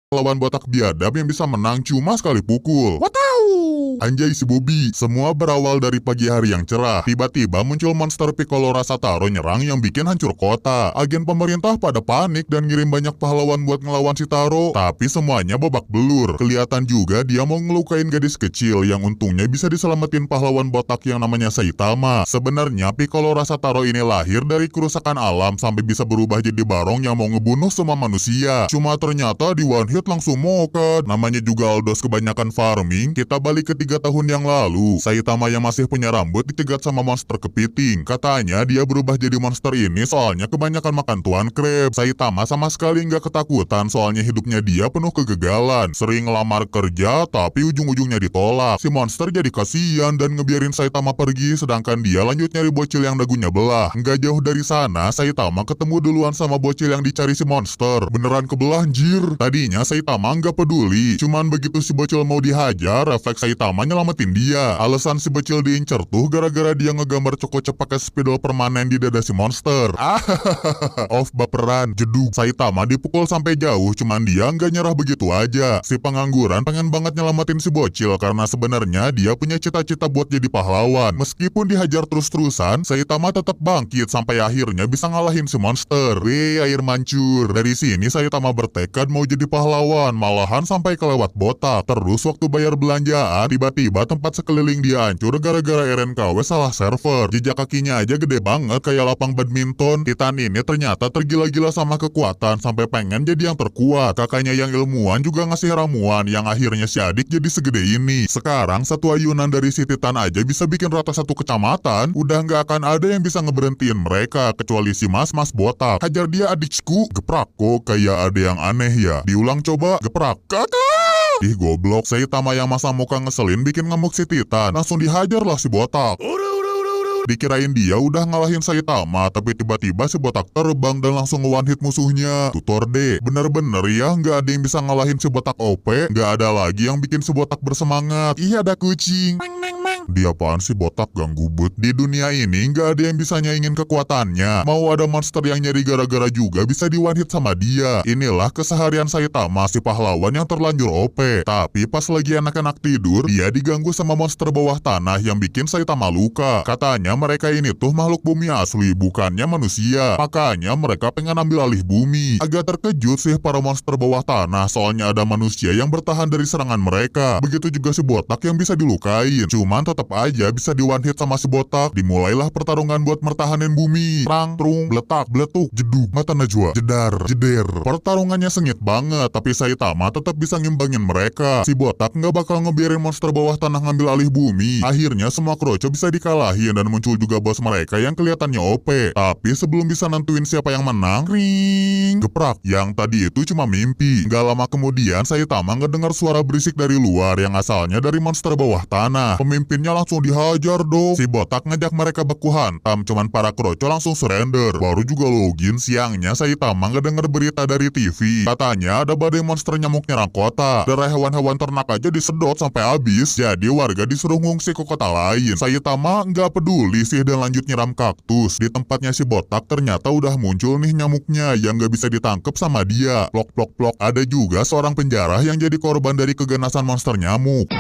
lawan botak biadab yang bisa menang cuma sekali pukul. Watau! Anjay si Bobby, semua berawal dari pagi hari yang cerah. Tiba-tiba muncul monster Piccolo Rassataro nyerang yang bikin hancur kota. Agen pemerintah pada panik dan ngirim banyak pahlawan buat ngelawan si Taro. Tapi semuanya babak belur. Kelihatan juga dia mau ngelukain gadis kecil yang untungnya bisa diselamatin pahlawan botak yang namanya Saitama. Sebenarnya Piccolo Rassataro ini lahir dari kerusakan alam sampai bisa berubah jadi barong yang mau ngebunuh semua manusia. Cuma ternyata di one hit langsung mokat. Namanya juga Aldos kebanyakan farming. Kita balik ke 3 tahun yang lalu. Saitama yang masih punya rambut dicegat sama monster kepiting. Katanya dia berubah jadi monster ini soalnya kebanyakan makan tuan krab. Saitama sama sekali nggak ketakutan soalnya hidupnya dia penuh kegagalan. Sering ngelamar kerja tapi ujung-ujungnya ditolak. Si monster jadi kasihan dan ngebiarin Saitama pergi sedangkan dia lanjut nyari bocil yang dagunya belah. Nggak jauh dari sana Saitama ketemu duluan sama bocil yang dicari si monster. Beneran kebelah anjir. Tadinya Saitama nggak peduli. Cuman begitu si bocil mau dihajar, refleks Saitama nyelamatin dia. Alasan si bocil diincer tuh gara-gara dia ngegambar cokocep pakai spidol permanen di dada si monster. Off baperan, jeduk. Saitama dipukul sampai jauh, cuman dia nggak nyerah begitu aja. Si pengangguran pengen banget nyelamatin si bocil karena sebenarnya dia punya cita-cita buat jadi pahlawan. Meskipun dihajar terus-terusan, Saitama tetap bangkit sampai akhirnya bisa ngalahin si monster. Wih, air mancur. Dari sini Saitama bertekad mau jadi pahlawan, malahan sampai kelewat botak. Terus waktu bayar belanjaan, tiba-tiba tempat sekeliling dia hancur gara-gara RNKW salah server. Jejak kakinya aja gede banget kayak lapang badminton. Titan ini ternyata tergila-gila sama kekuatan sampai pengen jadi yang terkuat. Kakaknya yang ilmuwan juga ngasih ramuan yang akhirnya si adik jadi segede ini. Sekarang satu ayunan dari si Titan aja bisa bikin rata satu kecamatan. Udah nggak akan ada yang bisa ngeberhentiin mereka kecuali si mas-mas botak. Hajar dia adikku. Geprak kok kayak ada yang aneh ya. Diulang coba. Geprak. Kakak! Ih goblok, Saitama yang masa muka ngeselin bikin ngamuk si Titan. Langsung dihajar lah si botak. Dikirain dia udah ngalahin Saitama, tapi tiba-tiba si botak terbang dan langsung nge-one hit musuhnya. Tutor D, bener-bener ya nggak ada yang bisa ngalahin si botak OP. Nggak ada lagi yang bikin si botak bersemangat. Iya ada kucing. Dia apaan sih botak ganggu but? Di dunia ini nggak ada yang bisa nyaingin kekuatannya. Mau ada monster yang nyeri gara-gara juga bisa di one hit sama dia. Inilah keseharian Saitama si pahlawan yang terlanjur OP. Tapi pas lagi anak-anak tidur, dia diganggu sama monster bawah tanah yang bikin Saitama luka. Katanya mereka ini tuh makhluk bumi asli, bukannya manusia. Makanya mereka pengen ambil alih bumi. Agak terkejut sih para monster bawah tanah soalnya ada manusia yang bertahan dari serangan mereka. Begitu juga si botak yang bisa dilukain. Cuman tetap aja bisa di one hit sama si botak. Dimulailah pertarungan buat mertahanin bumi. Perang, trung, beletak, beletuk, jeduk, mata najwa, jedar, jeder. Pertarungannya sengit banget, tapi Saitama tetap bisa ngimbangin mereka. Si botak nggak bakal ngebiarin monster bawah tanah ngambil alih bumi. Akhirnya semua kroco bisa dikalahin dan muncul juga bos mereka yang kelihatannya OP. Tapi sebelum bisa nentuin siapa yang menang, ring, geprak. Yang tadi itu cuma mimpi. Gak lama kemudian Saitama ngedengar suara berisik dari luar yang asalnya dari monster bawah tanah. Pemimpinnya langsung dihajar dong. Si botak ngajak mereka baku hantam, cuman para kroco langsung surrender. Baru juga login siangnya Saitama ngedenger berita dari TV. Katanya ada badai monster nyamuk nyerang kota. Darah hewan-hewan ternak aja disedot sampai habis. Jadi warga disuruh ngungsi ke kota lain. Saitama nggak peduli sih dan lanjut nyiram kaktus. Di tempatnya si botak ternyata udah muncul nih nyamuknya yang nggak bisa ditangkep sama dia. Plok plok plok. Ada juga seorang penjara yang jadi korban dari keganasan monster nyamuk.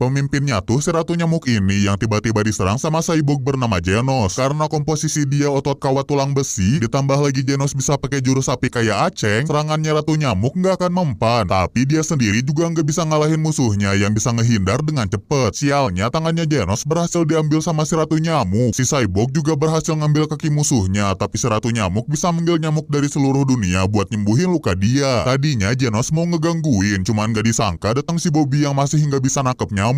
Pemimpinnya tuh si ratu nyamuk ini yang tiba-tiba diserang sama cyborg bernama Genos. Karena komposisi dia otot kawat tulang besi, ditambah lagi Genos bisa pakai jurus api kayak Aceng, serangannya ratu nyamuk nggak akan mempan. Tapi dia sendiri juga nggak bisa ngalahin musuhnya yang bisa ngehindar dengan cepet. Sialnya tangannya Genos berhasil diambil sama si ratu nyamuk. Si cyborg juga berhasil ngambil kaki musuhnya, tapi si ratu nyamuk bisa manggil nyamuk dari seluruh dunia buat nyembuhin luka dia. Tadinya Genos mau ngegangguin, cuman nggak disangka datang si Bobby yang masih nggak bisa nangkep nyamuk.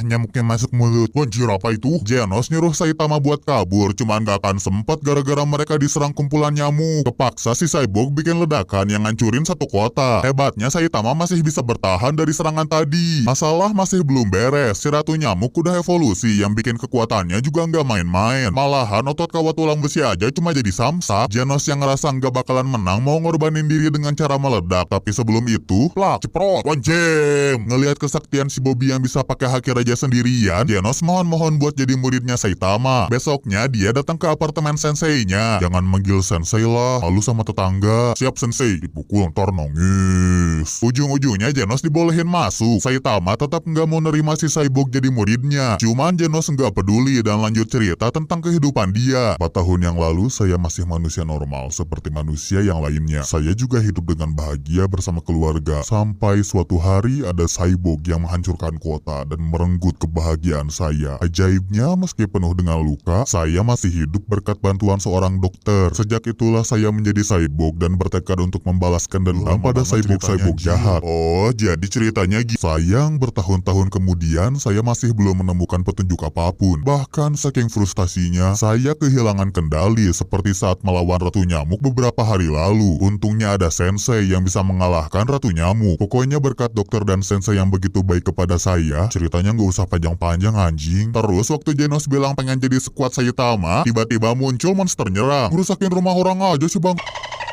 Nyamuknya masuk mulut. Anjir apa itu? Genos nyuruh Saitama buat kabur, cuman gak akan sempat gara-gara mereka diserang kumpulan nyamuk. Kepaksa si cyborg bikin ledakan yang ngancurin satu kota. Hebatnya Saitama masih bisa bertahan dari serangan tadi. Masalah masih belum beres. Si ratu nyamuk udah evolusi yang bikin kekuatannya juga gak main-main. Malahan otot kawat tulang besi aja cuma jadi samsak. Genos yang ngerasa gak bakalan menang mau ngorbanin diri dengan cara meledak. Tapi sebelum itu, plak, ceprot, one jam. Ngelihat kesaktian si Bobby yang bisa pakai haki raja sendirian, Genos mohon-mohon buat jadi muridnya Saitama. Besoknya dia datang ke apartemen senseinya. Jangan manggil sensei lah, malu sama tetangga. Siap sensei, dipukul ntar nangis. Ujung-ujungnya Genos dibolehin masuk. Saitama tetap nggak mau nerima si Cyborg jadi muridnya. Cuman Genos nggak peduli dan lanjut cerita tentang kehidupan dia. 4 tahun yang lalu saya masih manusia normal seperti manusia yang lainnya. Saya juga hidup dengan bahagia bersama keluarga. Sampai suatu hari ada Cyborg yang menghancurkan kota dan merenggut kebahagiaan saya. Ajaibnya meski penuh dengan luka, saya masih hidup berkat bantuan seorang dokter. Sejak itulah saya menjadi Cyborg dan bertekad untuk membalaskan dendam pada Cyborg-Cyborg jahat. Oh, jadi ceritanya gitu. Sayang bertahun-tahun kemudian saya masih belum menemukan petunjuk apapun. Bahkan saking frustasinya, saya kehilangan kendali seperti saat melawan Ratu Nyamuk beberapa hari lalu. Untungnya ada sensei yang bisa mengalahkan Ratu Nyamuk. Pokoknya berkat dokter dan sensei yang begitu baik kepada saya, ceritanya nggak usah panjang-panjang anjing. Terus waktu Genos bilang pengen jadi sekuat Saitama, tiba-tiba muncul monster nyerang. Ngerusakin rumah orang aja sih bang.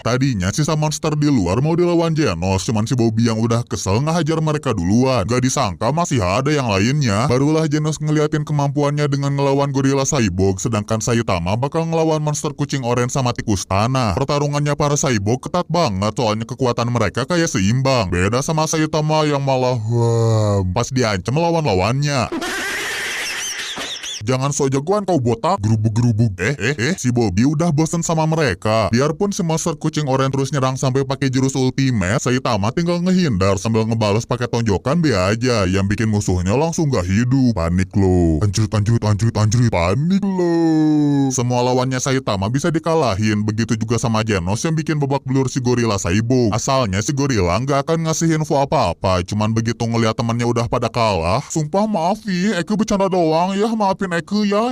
Tadinya sisa monster di luar mau dilawan Genos, cuman si Bobby yang udah kesel ngehajar mereka duluan. Gak disangka masih ada yang lainnya. Barulah Genos ngeliatin kemampuannya dengan ngelawan gorila Cyborg, sedangkan Saitama bakal ngelawan monster kucing orange sama tikus tanah. Pertarungannya para Cyborg ketat banget, soalnya kekuatan mereka kayak seimbang. Beda sama Saitama yang malah pas diancam lawan-lawannya. Jangan so jagoan kau botak, gerubuk-gerubuk. Si Bobby udah bosen sama mereka. Biarpun si monster kucing oranye terus nyerang sampai pakai jurus ultimate, Saitama tinggal ngehindar sambil ngebales pakai tonjokan be aja, yang bikin musuhnya langsung gak hidup. Panik lo. Anjrit, panik lo. Semua lawannya Saitama bisa dikalahin, begitu juga sama Genos yang bikin babak belur si gorila Cyborg. Asalnya si gorila nggak akan ngasih info apa-apa, cuman begitu ngeliat temannya udah pada kalah, sumpah maaf Eke bercanda doang ya, maafin Eke ya.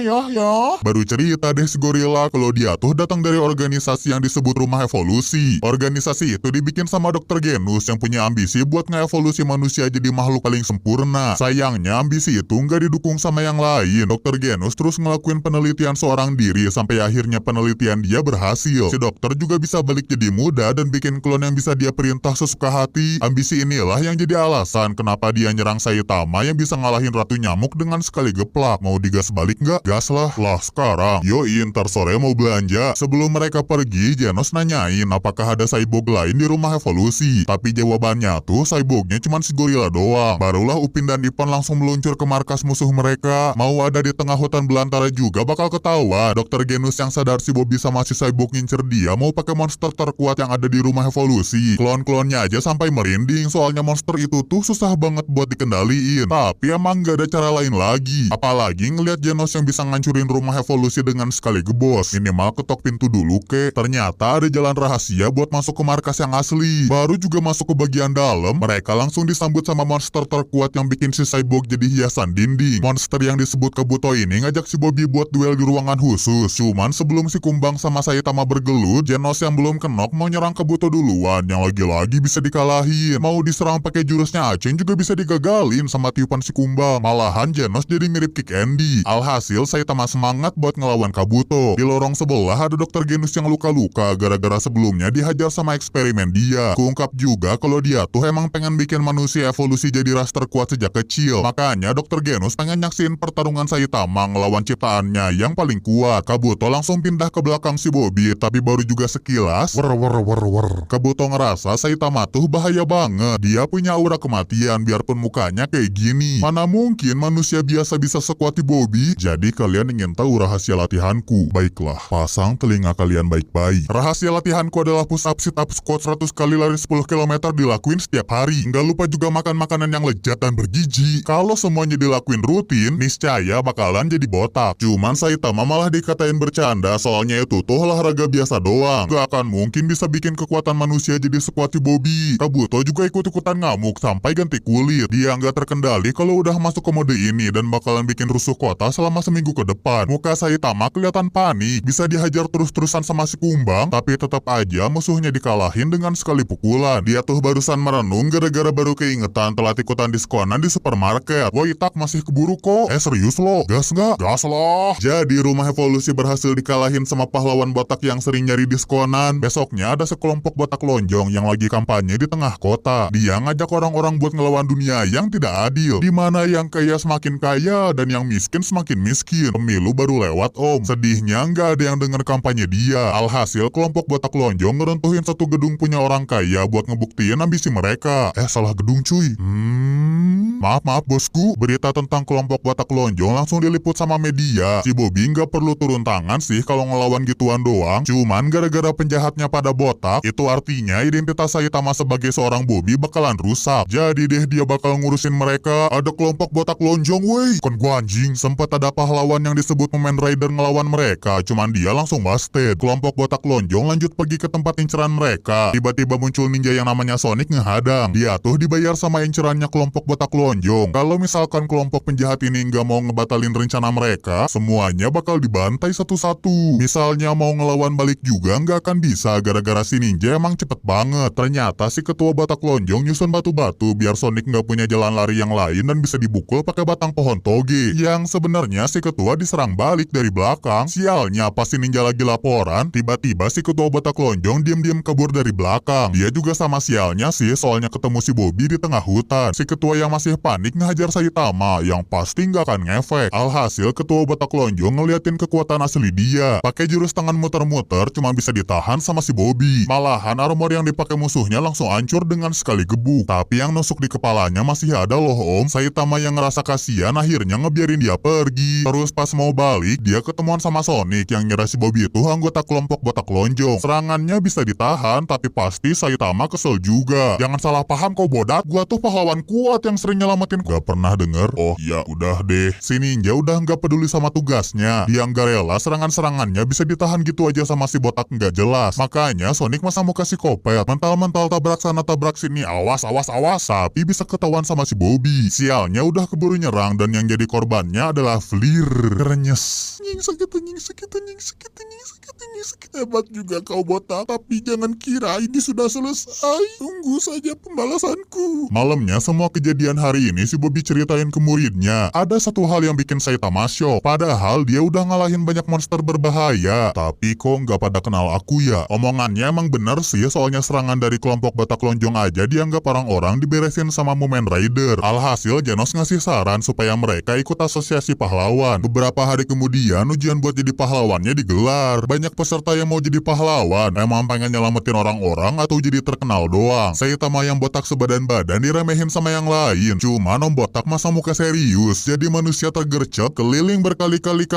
Baru cerita deh si gorila kalau dia tuh datang dari organisasi yang disebut Rumah Evolusi. Organisasi itu dibikin sama Dr. Genus yang punya ambisi buat ngeevolusi manusia jadi makhluk paling sempurna. Sayangnya ambisi itu nggak didukung sama yang lain. Dr. Genus terus ngelakuin penelitian seorang diri sampai akhirnya penelitian dia berhasil. Si dokter juga bisa balik jadi muda dan bikin klon yang bisa dia perintah sesuka hati. Ambisi inilah yang jadi alasan kenapa dia nyerang Saitama yang bisa ngalahin Ratu Nyamuk dengan sekali geplak. Mau digas balik nggak? Gas lah. Lah sekarang. Yoi, ntar sore mau belanja. Sebelum mereka pergi, Genos nanyain apakah ada cyborg lain di Rumah Evolusi. Tapi jawabannya tuh cyborgnya cuma si gorila doang. Barulah Upin dan Ipon langsung meluncur ke markas musuh mereka. Mau ada di tengah hutan belantara juga bakal ketawa. Dr. Genus yang sadar si Bobby sama si cyborg ngincer dia mau pakai monster terkuat yang ada di Rumah Evolusi. Klon-klonnya aja sampai merinding soalnya monster itu tuh susah banget buat dikendaliin. Tapi emang gak ada cara lain lagi. Apalagi ngeliat Genos yang bisa ngancurin Rumah Evolusi dengan sekali gebos. Minimal ketok pintu dulu ke. Ternyata ada jalan rahasia buat masuk ke markas yang asli. Baru juga masuk ke bagian dalam, mereka langsung disambut sama monster terkuat yang bikin si cyborg jadi hiasan dinding. Monster yang disebut Kabuto ini ngajak si Bobby buat duel di ruangan khusus. Cuman sebelum si Kumbang sama Saitama bergelut, Genos yang belum kenok mau nyerang Kabuto duluan, yang lagi-lagi bisa dikalahin. Mau diserang pakai jurusnya Aceng juga bisa digagalin sama tiupan si Kumbang. Malahan Genos jadi mirip Kick Andy. Alhasil Saitama semangat buat ngelawan Kabuto. Di lorong sebelah ada Dr. Genus yang luka-luka gara-gara sebelumnya dihajar sama eksperimen dia. Keungkap juga kalau dia tuh emang pengen bikin manusia evolusi jadi ras terkuat sejak kecil. Makanya Dr. Genus pengen nyaksiin pertarungan Saitama ngelawan ciptaannya yang paling kuat. Kabuto langsung pindah ke belakang si Bobby, tapi baru juga sekilas Kabuto ngerasa Saitama tuh bahaya banget. Dia punya aura kematian biarpun mukanya kayak gini. Mana mungkin manusia biasa bisa sekuat si Bobby? Jadi kalian ingin tahu rahasia latihanku? Baiklah, pasang telinga kalian baik-baik. Rahasia latihanku adalah push up, sit up, squat 100 kali, lari 10 km dilakuin setiap hari. Nggak lupa juga makan makanan yang lezat dan bergizi. Kalau semuanya dilakuin rutin, niscaya bakalan jadi botak. Cuman Saitama malah dikatain bercanda, soalnya itu tuh olahraga biasa doang. Gak akan mungkin bisa bikin kekuatan manusia jadi sekuat si Bobby. Kabuto juga ikut-ikutan ngamuk sampai ganti kulit. Dia nggak terkendali kalau udah masuk ke mode ini dan bakalan bikin rusuh kota Kota selama seminggu ke depan. Muka Saitama kelihatan panik, bisa dihajar terus-terusan sama si Kumbang, tapi tetap aja musuhnya dikalahin dengan sekali pukulan. Dia tuh barusan merenung gara-gara baru keingetan telat ikutan diskonan di supermarket. Woi tak masih keburu kok. Serius lo? Gas nggak? Gas lah. Jadi rumah evolusi berhasil dikalahin sama pahlawan botak yang sering nyari diskonan. Besoknya ada sekelompok botak lonjong yang lagi kampanye di tengah kota. Dia ngajak orang-orang buat ngelawan dunia yang tidak adil, di mana yang kaya semakin kaya dan yang miskin semakin miskin. Pemilu baru lewat om. Sedihnya nggak ada yang denger kampanye dia. Alhasil kelompok botak lonjong ngeruntuhin satu gedung punya orang kaya buat ngebuktiin ambisi mereka. Salah gedung cuy. Maaf bosku. Berita tentang kelompok botak lonjong langsung diliput sama media. Si Bobby nggak perlu turun tangan sih kalau ngelawan gituan doang. Cuman gara-gara penjahatnya pada botak, itu artinya identitas Saitama sebagai seorang Bobby bakalan rusak. Jadi deh dia bakal ngurusin mereka. Ada kelompok botak lonjong wey. Kan gua anjing. Sempat ada pahlawan yang disebut Kamen Rider ngelawan mereka. Cuman dia langsung busted. Kelompok botak lonjong lanjut pergi ke tempat inceran mereka. Tiba-tiba muncul ninja yang namanya Sonic ngehadang. Dia tuh dibayar sama incerannya kelompok botak lonjong. Kalau misalkan kelompok penjahat ini nggak mau ngebatalin rencana mereka, semuanya bakal dibantai satu-satu. Misalnya mau ngelawan balik juga nggak akan bisa gara-gara si ninja emang cepet banget. Ternyata si ketua botak lonjong nyusun batu-batu biar Sonic nggak punya jalan lari yang lain dan bisa dibukul pakai batang pohon toge. Yang sebenarnya si ketua diserang balik dari belakang. Sialnya pas si ninja lagi laporan, tiba-tiba si ketua botak lonjong diam-diam kabur dari belakang. Dia juga sama sialnya sih soalnya ketemu si Bobby di tengah hutan. Si ketua yang masih panik ngehajar Saitama yang pasti nggak akan ngefek. Alhasil ketua botak lonjong ngeliatin kekuatan asli dia. Pakai jurus tangan muter-muter cuma bisa ditahan sama si Bobby. Malahan armor yang dipakai musuhnya langsung hancur dengan sekali gebuk. Tapi yang nusuk di kepalanya masih ada loh om. Saitama yang ngerasa kasihan akhirnya ngebiarin dia pergi. Terus pas mau balik dia ketemuan sama Sonic yang ngira si Bobby itu anggota kelompok botak lonjong. Serangannya bisa ditahan tapi pasti Saitama kesel juga. Jangan salah paham kau bodak, gua tuh pahlawan kuat yang sering nyelamatin. Gak pernah denger? Oh ya udah deh. Si ninja udah nggak peduli sama tugasnya. Dia nggak rela serangan-serangannya bisa ditahan gitu aja sama si botak nggak jelas. Makanya Sonic masa mau kasih kopet. Mental-mental tabrak sana tabrak sini. Awas. Tapi bisa ketahuan sama si Bobby. Sialnya udah keburu nyerang dan yang jadi korbannya adalah Flir. Krenyes. Nying sakit. Hebat juga kau botak. Tapi jangan kira ini sudah selesai. Tunggu saja pembalasanku. Malamnya semua kejadian hari ini si Bobby ceritain ke muridnya. Ada satu hal yang bikin Saitama shock. Padahal dia udah ngalahin banyak monster berbahaya. Tapi kok nggak pada kenal aku ya? Omongannya emang bener sih soalnya serangan dari kelompok botak lonjong aja dianggap orang-orang diberesin sama Kamen Rider. Alhasil Genos ngasih saran supaya mereka ikut asosiasi pahlawan. Beberapa hari kemudian ujian buat jadi pahlawannya digelar. Banyak peserta yang mau jadi pahlawan. Emang pengen nyelamatin orang-orang atau jadi terkenal doang. Saitama yang botak sebadan-badan diremehin sama yang lain. Cuma om botak masa muka serius. Jadi manusia tergercep keliling berkali-kali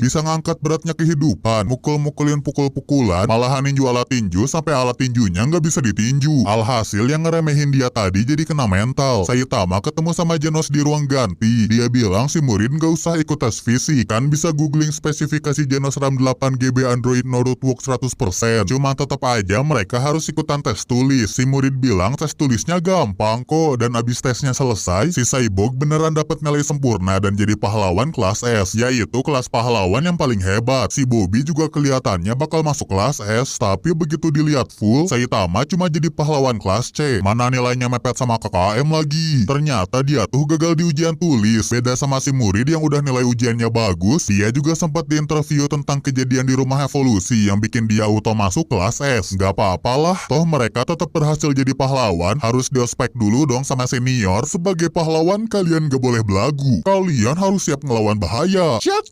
bisa ngangkat beratnya kehidupan. Mukul-mukulin pukul-pukulan. Malahan ninju alat tinju sampai alat tinjunya nggak bisa ditinju. Alhasil yang ngeremehin dia tadi jadi kena mental. Saitama ketemu sama Genos di ruang ganti. Dia bilang si murid nggak usah ikut tes fisik. Kan bisa googling spesifikasi Genos RAM 8GB Android no rootwork 100%. Cuma tetap aja mereka harus ikutan tes tulis. Si murid bilang tes tulisnya gampang kok. Dan abis tesnya selesai, si Cyborg beneran dapat nilai sempurna dan jadi pahlawan kelas S. Yaitu kelas pahlawan yang paling hebat. Si Bobby juga kelihatannya bakal masuk kelas S. Tapi begitu dilihat full, Saitama cuma jadi pahlawan kelas C. Mana nilainya mepet sama KKM lagi. Ternyata dia tuh gagal di ujian tulis. Beda sama si murid yang udah nilai ujiannya bagus. Dia juga sempat diinterview tentang kejadian di rumah evolusi yang bikin dia auto masuk kelas S. Gak apa-apalah, toh mereka tetap berhasil jadi pahlawan. Harus diospek dulu dong sama senior. Sebagai pahlawan kalian gak boleh belagu. Kalian harus siap ngelawan bahaya. Cat.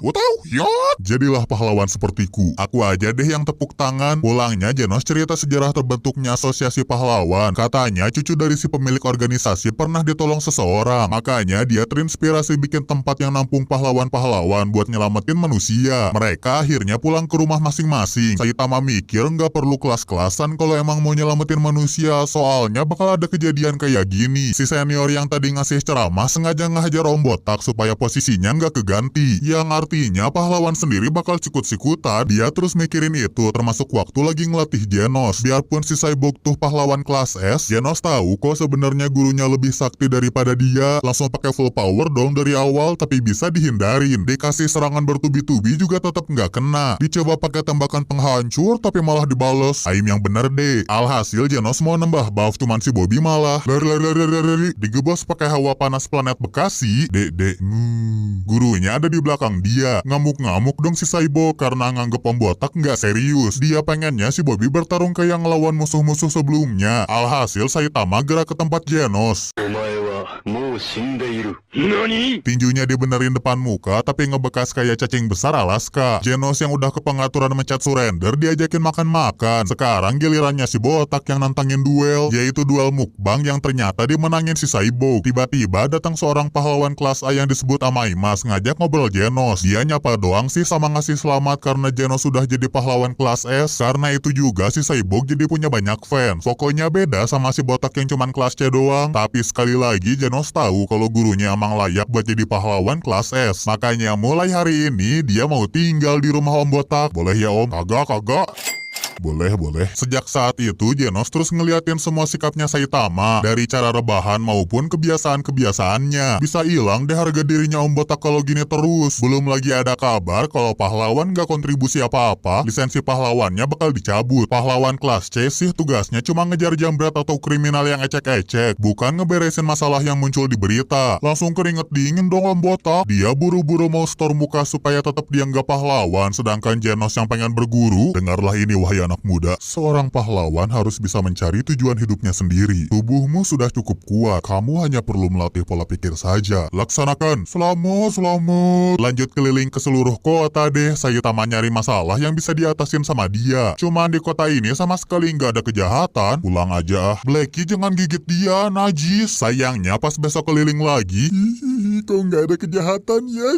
Gua tahu, yot. Jadilah pahlawan sepertiku. Aku aja deh yang tepuk tangan. Pulangnya Genos cerita sejarah terbentuknya asosiasi pahlawan. Katanya cucu dari si pemilik organisasi pernah ditolong seseorang. Makanya dia terinspirasi bikin tempat yang nampung pahlawan-pahlawan buat nyelamatin manusia. Mereka akhirnya pulang ke rumah masing-masing. Saitama mikir nggak perlu kelas-kelasan kalau emang mau nyelamatin manusia, soalnya bakal ada kejadian kayak gini. Si senior yang tadi ngasih ceramah sengaja ngehajar Om Botak supaya posisinya nggak keganti, yang artinya pahlawan sendiri bakal sikut-sikutan. Dia terus mikirin itu, termasuk waktu lagi ngelatih Genos. Biarpun si Cyborg tuh pahlawan kelas S, Genos tahu kok sebenarnya gurunya lebih sakti daripada dia. Langsung pakai full power dong dari awal, tapi bisa dihindarin. Dikasih serangan bertubi-tubi juga tetap nggak kena. Dicoba pakai tembakan penghancur, tapi malah dibales. Aim yang bener deh. Alhasil Genos mau nambah buff, cuman si Bobby malah lari digebos pakai hawa panas planet Bekasi. Gurunya ada di belakang dia. Ngamuk-ngamuk dong si Cyborg karena nganggep Om Botak nggak serius. Dia pengennya si Bobby bertarung kayak ngelawan musuh-musuh sebelumnya. Alhasil Saitama gerak ke tempat Genos. Tinjunya dibenerin depan muka, tapi ngebekas kayak cacing besar Alaska. Genos yang udah kepengaturan mencet surrender diajakin makan-makan. Sekarang gilirannya si Botak yang nantangin duel, yaitu duel mukbang yang ternyata dimenangin si Cyborg. Tiba-tiba datang seorang pahlawan kelas A yang disebut Amaimas ngajak ngobrol Genos. Dia nyapa doang sih sama ngasih selamat karena Genos sudah jadi pahlawan kelas S. Karena itu juga si Cyborg jadi punya banyak fans. Pokoknya beda sama si Botak yang cuman kelas C doang. Tapi sekali lagi Genos tahu kalau gurunya emang layak buat jadi pahlawan kelas S. Makanya mulai hari ini dia mau tinggal di rumah Om Botak. Boleh ya Om? Kagak. Boleh. Sejak saat itu, Genos terus ngeliatin semua sikapnya Saitama. Dari cara rebahan maupun kebiasaan-kebiasaannya. Bisa hilang deh harga dirinya Om Botak kalau gini terus. Belum lagi ada kabar kalau pahlawan gak kontribusi apa-apa, lisensi pahlawannya bakal dicabut. Pahlawan kelas C sih tugasnya cuma ngejar jambret atau kriminal yang ecek-ecek, bukan ngeberesin masalah yang muncul di berita. Langsung keringet dingin dong Om Botak. Dia buru-buru mau store muka supaya tetap dianggap pahlawan, sedangkan Genos yang pengen berguru. Dengarlah ini wahai anak muda, seorang pahlawan harus bisa mencari tujuan hidupnya sendiri. Tubuhmu sudah cukup kuat, kamu hanya perlu melatih pola pikir saja. Laksanakan. Selamat. Lanjut keliling ke seluruh kota deh. Saitama nyari masalah yang bisa diatasin sama dia. Cuman di kota ini sama sekali nggak ada kejahatan. Pulang aja. Blacky jangan gigit dia, najis. Sayangnya pas besok keliling lagi, kok nggak ada kejahatan ya.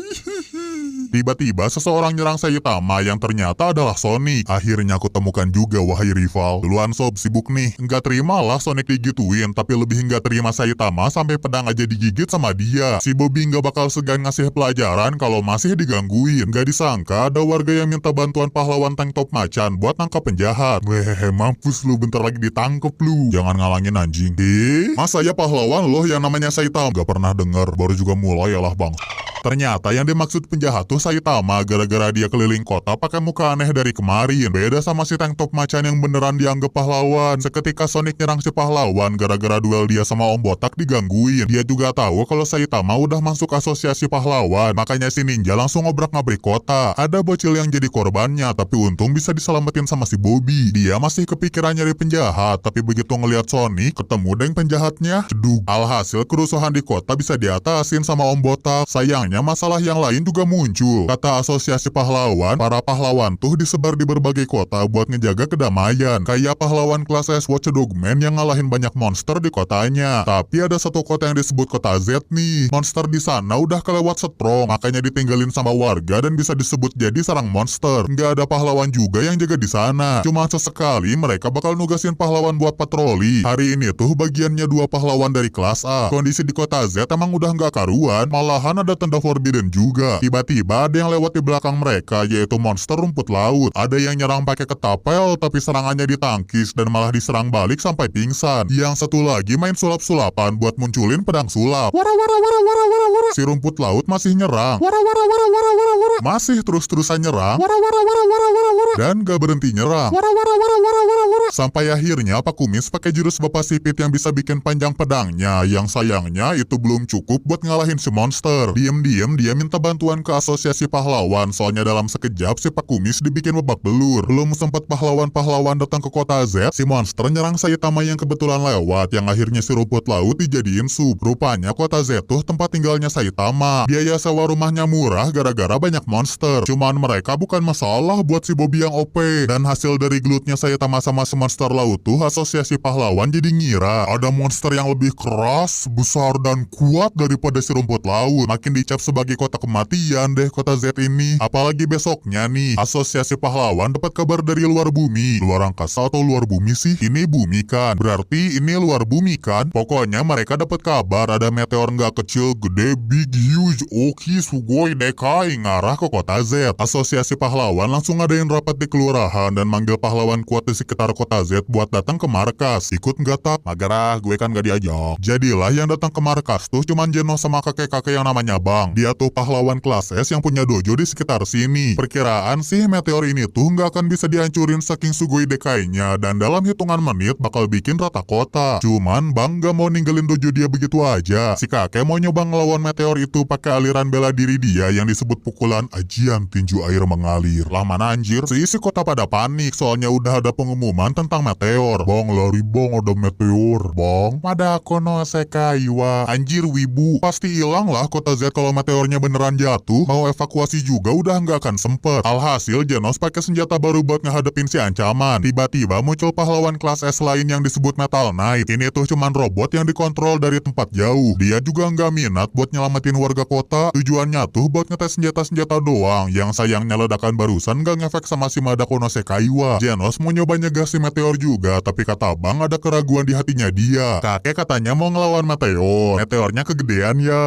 Tiba-tiba seseorang nyerang Saitama yang ternyata adalah Sonic. Akhirnya aku temukan juga wahai rival. Duluan sob, sibuk nih. Nggak terimalah Sonic digituin, tapi lebih nggak terima Saitama sampai pedang aja digigit sama dia. Si Bobby nggak bakal segan ngasih pelajaran kalau masih digangguin. Nggak disangka ada warga yang minta bantuan pahlawan tank top macan buat nangkap penjahat. Weh, mampus lu, bentar lagi ditangkep lu. Jangan ngalangin anjing. Masa ya pahlawan loh yang namanya Saitama? Gak pernah denger, baru juga mulai ya lah bang. Ternyata yang dimaksud penjahat tuh Saitama gara-gara dia keliling kota pakai muka aneh dari kemarin. Beda sama si tank top macan yang beneran dianggap pahlawan. Seketika Sonic nyerang si pahlawan gara-gara duel dia sama Om Botak digangguin. Dia juga tahu kalau Saitama udah masuk asosiasi pahlawan. Makanya si ninja langsung ngobrak-ngabrik kota. Ada bocil yang jadi korbannya, tapi untung bisa diselamatin sama si Bobby. Dia masih kepikiran nyari penjahat, tapi begitu ngelihat Sonic, ketemu deng penjahatnya, cedug. Alhasil kerusuhan di kota bisa diatasin sama Om Botak. Sayangnya masalah yang lain juga muncul. Kata asosiasi pahlawan, para pahlawan tuh disebar di berbagai kota buat ngejaga kedamaian. Kayak pahlawan kelas S Watchdog Man yang ngalahin banyak monster di kotanya. Tapi ada satu kota yang disebut kota Z nih. Monster di sana udah kelewat strong, makanya ditinggalin sama warga dan bisa disebut jadi sarang monster. Nggak ada pahlawan juga yang jaga di sana. Cuma sesekali mereka bakal nugasin pahlawan buat patroli. Hari ini tuh bagiannya 2 pahlawan dari kelas A. Kondisi di kota Z emang udah nggak karuan, malahan ada tanda Forbidden juga. Tiba-tiba ada yang lewat di belakang mereka, yaitu monster rumput laut. Ada yang nyerang pakai ketapel, tapi serangannya ditangkis dan malah diserang balik sampai pingsan. Yang satu lagi main sulap-sulapan buat munculin pedang sulap. Si rumput laut masih nyerang. Masih terus-terusan nyerang. Dan gak berhenti nyerang. Sampai akhirnya Pak Kumis pakai jurus Bapak Sipit yang bisa bikin panjang pedangnya. Yang sayangnya itu belum cukup buat ngalahin si monster. Diam-diam dia minta bantuan ke asosiasi pahlawan, soalnya dalam sekejap si Pak Kumis dibikin babak belur. Belum sempat pahlawan-pahlawan datang ke kota Z, si monster nyerang Saitama yang kebetulan lewat, yang akhirnya si rumput laut dijadiin sup. Rupanya kota Z tuh tempat tinggalnya Saitama. Biaya sewa rumahnya murah gara-gara banyak monster. Cuman mereka bukan masalah buat si Bobby yang OP. Dan hasil dari gelutnya Saitama sama si monster laut tuh, asosiasi pahlawan jadi ngira ada monster yang lebih keras, besar, dan kuat daripada si rumput laut. Makin dicari dicap sebagai kota kematian deh kota Z ini. Apalagi besoknya nih, asosiasi pahlawan dapat kabar dari luar bumi. Luar angkasa atau luar bumi sih? Ini bumi kan? Berarti ini luar bumi kan? Pokoknya mereka dapat kabar ada meteor nggak kecil, gede, big, huge, oki, sugoi, dekai, ngarah ke kota Z. Asosiasi pahlawan langsung ngadain rapat di kelurahan dan manggil pahlawan kuat di sekitar kota Z buat datang ke markas. Ikut nggak tak? Magerah, gue kan gak diajak. Jadilah yang datang ke markas tuh cuman Genos sama kakek-kakek yang namanya Bang. Dia tuh pahlawan kelas S yang punya dojo di sekitar sini. Perkiraan sih meteor ini tuh nggak akan bisa dihancurin saking sugoi dekainya dan dalam hitungan menit bakal bikin rata kota. Cuman Bang gak mau ninggalin dojo dia begitu aja. Si kakek mau nyoba ngelawan meteor itu pakai aliran bela diri dia yang disebut pukulan ajian tinju air mengalir. Lah mana anjir? Seisi kota pada panik soalnya udah ada pengumuman tentang meteor. Bang lari bang, ada meteor. Bang, Madako no sekai wa. Anjir wibu, pasti hilang lah kota Z kalau meteornya beneran jatuh. Mau evakuasi juga udah nggak akan sempet. Alhasil Genos pakai senjata baru buat ngehadepin si ancaman. Tiba-tiba muncul pahlawan kelas S lain yang disebut Metal Knight. Ini tuh cuman robot yang dikontrol dari tempat jauh. Dia juga nggak minat buat nyelamatin warga kota. Tujuannya tuh buat ngetes senjata-senjata doang. Yang sayangnya ledakan barusan nggak ngefek sama si Madako no sekai wa. Genos mau nyoba nyegah si meteor juga, tapi kata Bang ada keraguan di hatinya dia. Kakek katanya mau ngelawan meteor. Meteornya kegedean ya.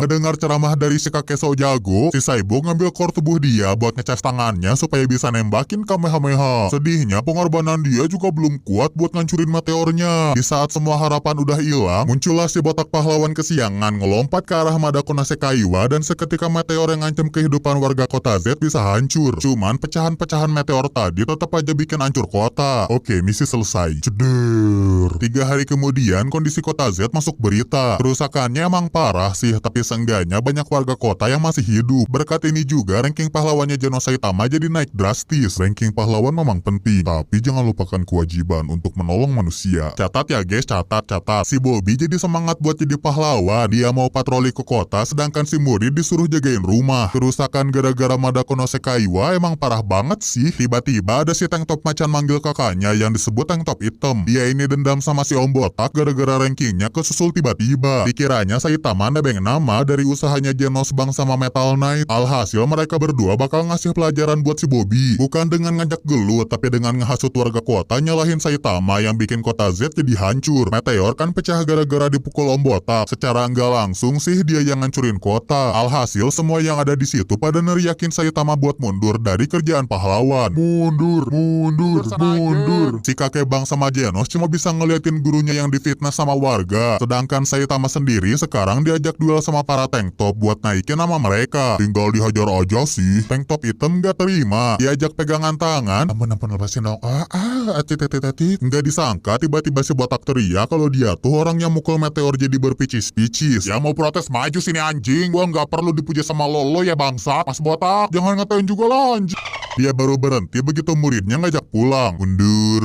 Ngedengar ceramah dari si kakek so jago, si Cyborg ngambil core tubuh dia buat ngecas tangannya supaya bisa nembakin Kamehameha. Sedihnya pengorbanan dia juga belum kuat buat ngancurin meteornya. Di saat semua harapan udah hilang, muncullah si botak pahlawan kesiangan ngelompat ke arah Madako no sekai wa dan seketika meteor yang ngancam kehidupan warga kota Z bisa hancur. Cuman pecahan-pecahan meteor tadi tetap aja bikin hancur kota. Oke, misi selesai. Ceder. 3 hari kemudian kondisi kota Z masuk berita. Kerusakannya emang parah sih, tapi seenggaknya banyak warga kota yang masih hidup. Berkat ini juga ranking pahlawannya Genos Saitama jadi naik drastis. Ranking pahlawan memang penting, tapi jangan lupakan kewajiban untuk menolong manusia. Catat ya guys, catat. Si Bobby jadi semangat buat jadi pahlawan. Dia mau patroli ke kota, sedangkan si murid disuruh jagain rumah. Kerusakan gara-gara Madako no sekai wa emang parah banget sih. Tiba-tiba ada si tank top macan manggil kakaknya yang disebut tank top hitam. Dia ini dendam sama si Om Botak gara-gara rankingnya kesusul tiba-tiba. Dikiranya Saitama nebeng nama dari usahanya Genos Bang sama Metal Knight. Alhasil mereka berdua bakal ngasih pelajaran buat si Bobby. Bukan dengan ngajak gelut, tapi dengan ngehasut warga kota nyalahin Saitama yang bikin kota Z jadi hancur. Meteor kan pecah gara-gara dipukul Om Botak. Secara nggak langsung sih dia yang ngancurin kota. Alhasil semua yang ada di situ pada neriakin Saitama buat mundur dari kerjaan pahlawan. Mundur. Si kakek Bang sama Genos cuma bisa ngeliatin gurunya yang difitnah sama warga. Sedangkan Saitama sendiri sekarang diajak duel sama para tank top buat naikin nama mereka. Tinggal dihajar aja sih. Tank top hitam gak terima. Diajak pegangan tangan. Ampun lepasin dong. Nggak disangka tiba-tiba si botak teriak kalau dia tuh orang yang mukul meteor jadi berpicis-picis. Ya mau protes maju sini anjing. Gua nggak perlu dipuji sama lo ya bangsa. Mas botak, jangan ngatain juga lah anjing. Dia baru berhenti begitu muridnya ngajak pulang. Mundur.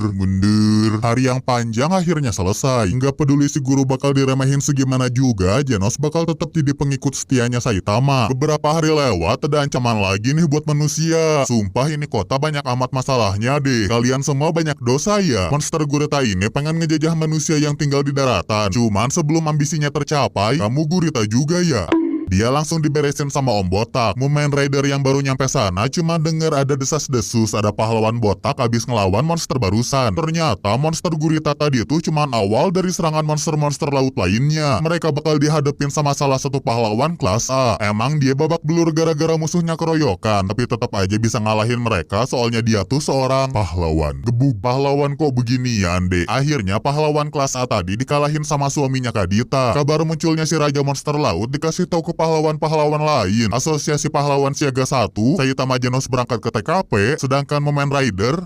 Hari yang panjang akhirnya selesai. Nggak peduli si guru bakal diremehin segimana juga, Genos bakal tetap jadi pengikut setianya Saitama. Beberapa hari lewat, ada ancaman lagi nih buat manusia. Sumpah ini kota banyak amat masalahnya deh. Kalian semua banyak dosa ya. Monster gurita ini pengen ngejajah manusia yang tinggal di daratan. Cuman sebelum ambisinya tercapai, kamu gurita juga ya. Dia langsung diberesin sama Om Botak. Mumen Rider yang baru nyampe sana cuma denger ada desas-desus ada pahlawan botak abis ngelawan monster barusan. Ternyata monster gurita tadi itu cuma awal dari serangan monster-monster laut lainnya. Mereka bakal dihadapin sama salah satu pahlawan kelas A. Emang dia babak belur gara-gara musuhnya keroyokan, tapi tetap aja bisa ngalahin mereka soalnya dia tuh seorang pahlawan. Gebuk, pahlawan kok beginian deh. Akhirnya pahlawan kelas A tadi dikalahin sama suaminya Kadita. Kabar munculnya si Raja Monster Laut dikasih tahu ke pahlawan-pahlawan lain. Asosiasi Pahlawan Siaga 1, Saitama Genos berangkat ke TKP, sedangkan Mumen Rider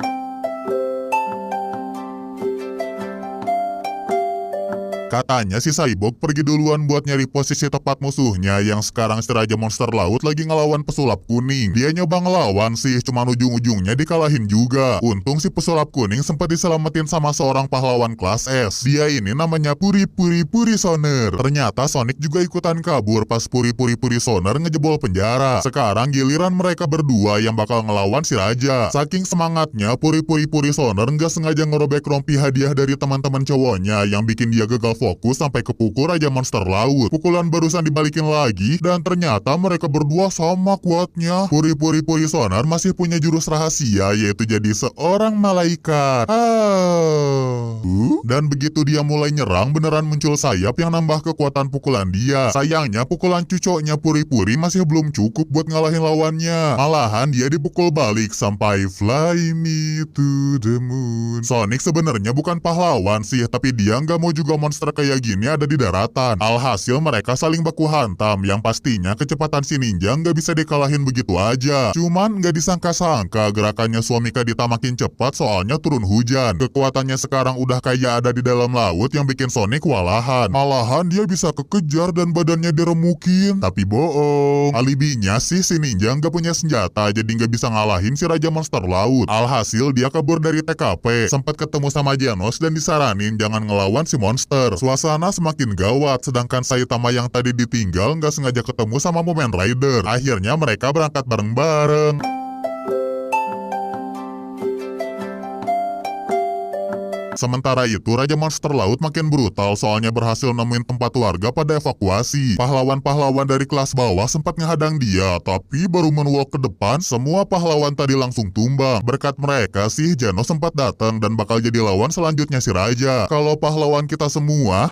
katanya si Cyborg pergi duluan buat nyari posisi tepat musuhnya yang sekarang si Raja Monster Laut lagi ngelawan pesulap kuning. Dia nyoba ngelawan sih, cuman ujung-ujungnya dikalahin juga. Untung si pesulap kuning sempat diselamatin sama seorang pahlawan kelas S. Dia ini namanya Puri Soner. Ternyata Sonic juga ikutan kabur pas Puri Soner ngejebol penjara. Sekarang giliran mereka berdua yang bakal ngelawan si Raja. Saking semangatnya Puri Soner nggak sengaja ngerobek rompi hadiah dari teman-teman cowoknya yang bikin dia gagal fokus sampai ke pukul Raja Monster Laut. Pukulan barusan dibalikin lagi, dan ternyata mereka berdua sama kuatnya. Puri-puri sonar masih punya jurus rahasia, yaitu jadi seorang malaikat. Dan begitu dia mulai nyerang, beneran muncul sayap yang nambah kekuatan pukulan dia. Sayangnya pukulan cucoknya Puri-puri masih belum cukup buat ngalahin lawannya. Malahan dia dipukul balik sampai fly me to the moon. Sonic sebenarnya bukan pahlawan sih, tapi dia nggak mau juga monster kayak gini ada di daratan. Alhasil mereka saling baku hantam, yang pastinya kecepatan si ninja nggak bisa dikalahin begitu aja. Cuman nggak disangka-sangka gerakannya suami Kadita makin cepat soalnya turun hujan. Kekuatannya sekarang udah kayak ada di dalam laut yang bikin Sonic walahan. Malahan dia bisa kekejar dan badannya diremukin. Tapi bohong. Alibinya sih si ninja nggak punya senjata, jadi nggak bisa ngalahin si Raja Monster Laut. Alhasil dia kabur dari TKP, sempat ketemu sama Genos dan disaranin jangan ngelawan si monster. Suasana semakin gawat, sedangkan Saitama yang tadi ditinggal nggak sengaja ketemu sama Mumen Rider. Akhirnya mereka berangkat bareng-bareng. Sementara itu, Raja Monster Laut makin brutal soalnya berhasil nemuin tempat warga pada evakuasi. Pahlawan-pahlawan dari kelas bawah sempat ngehadang dia, tapi baru menwalk ke depan, semua pahlawan tadi langsung tumbang. Berkat mereka sih, Genos sempat datang dan bakal jadi lawan selanjutnya si Raja. Kalau pahlawan kita semua...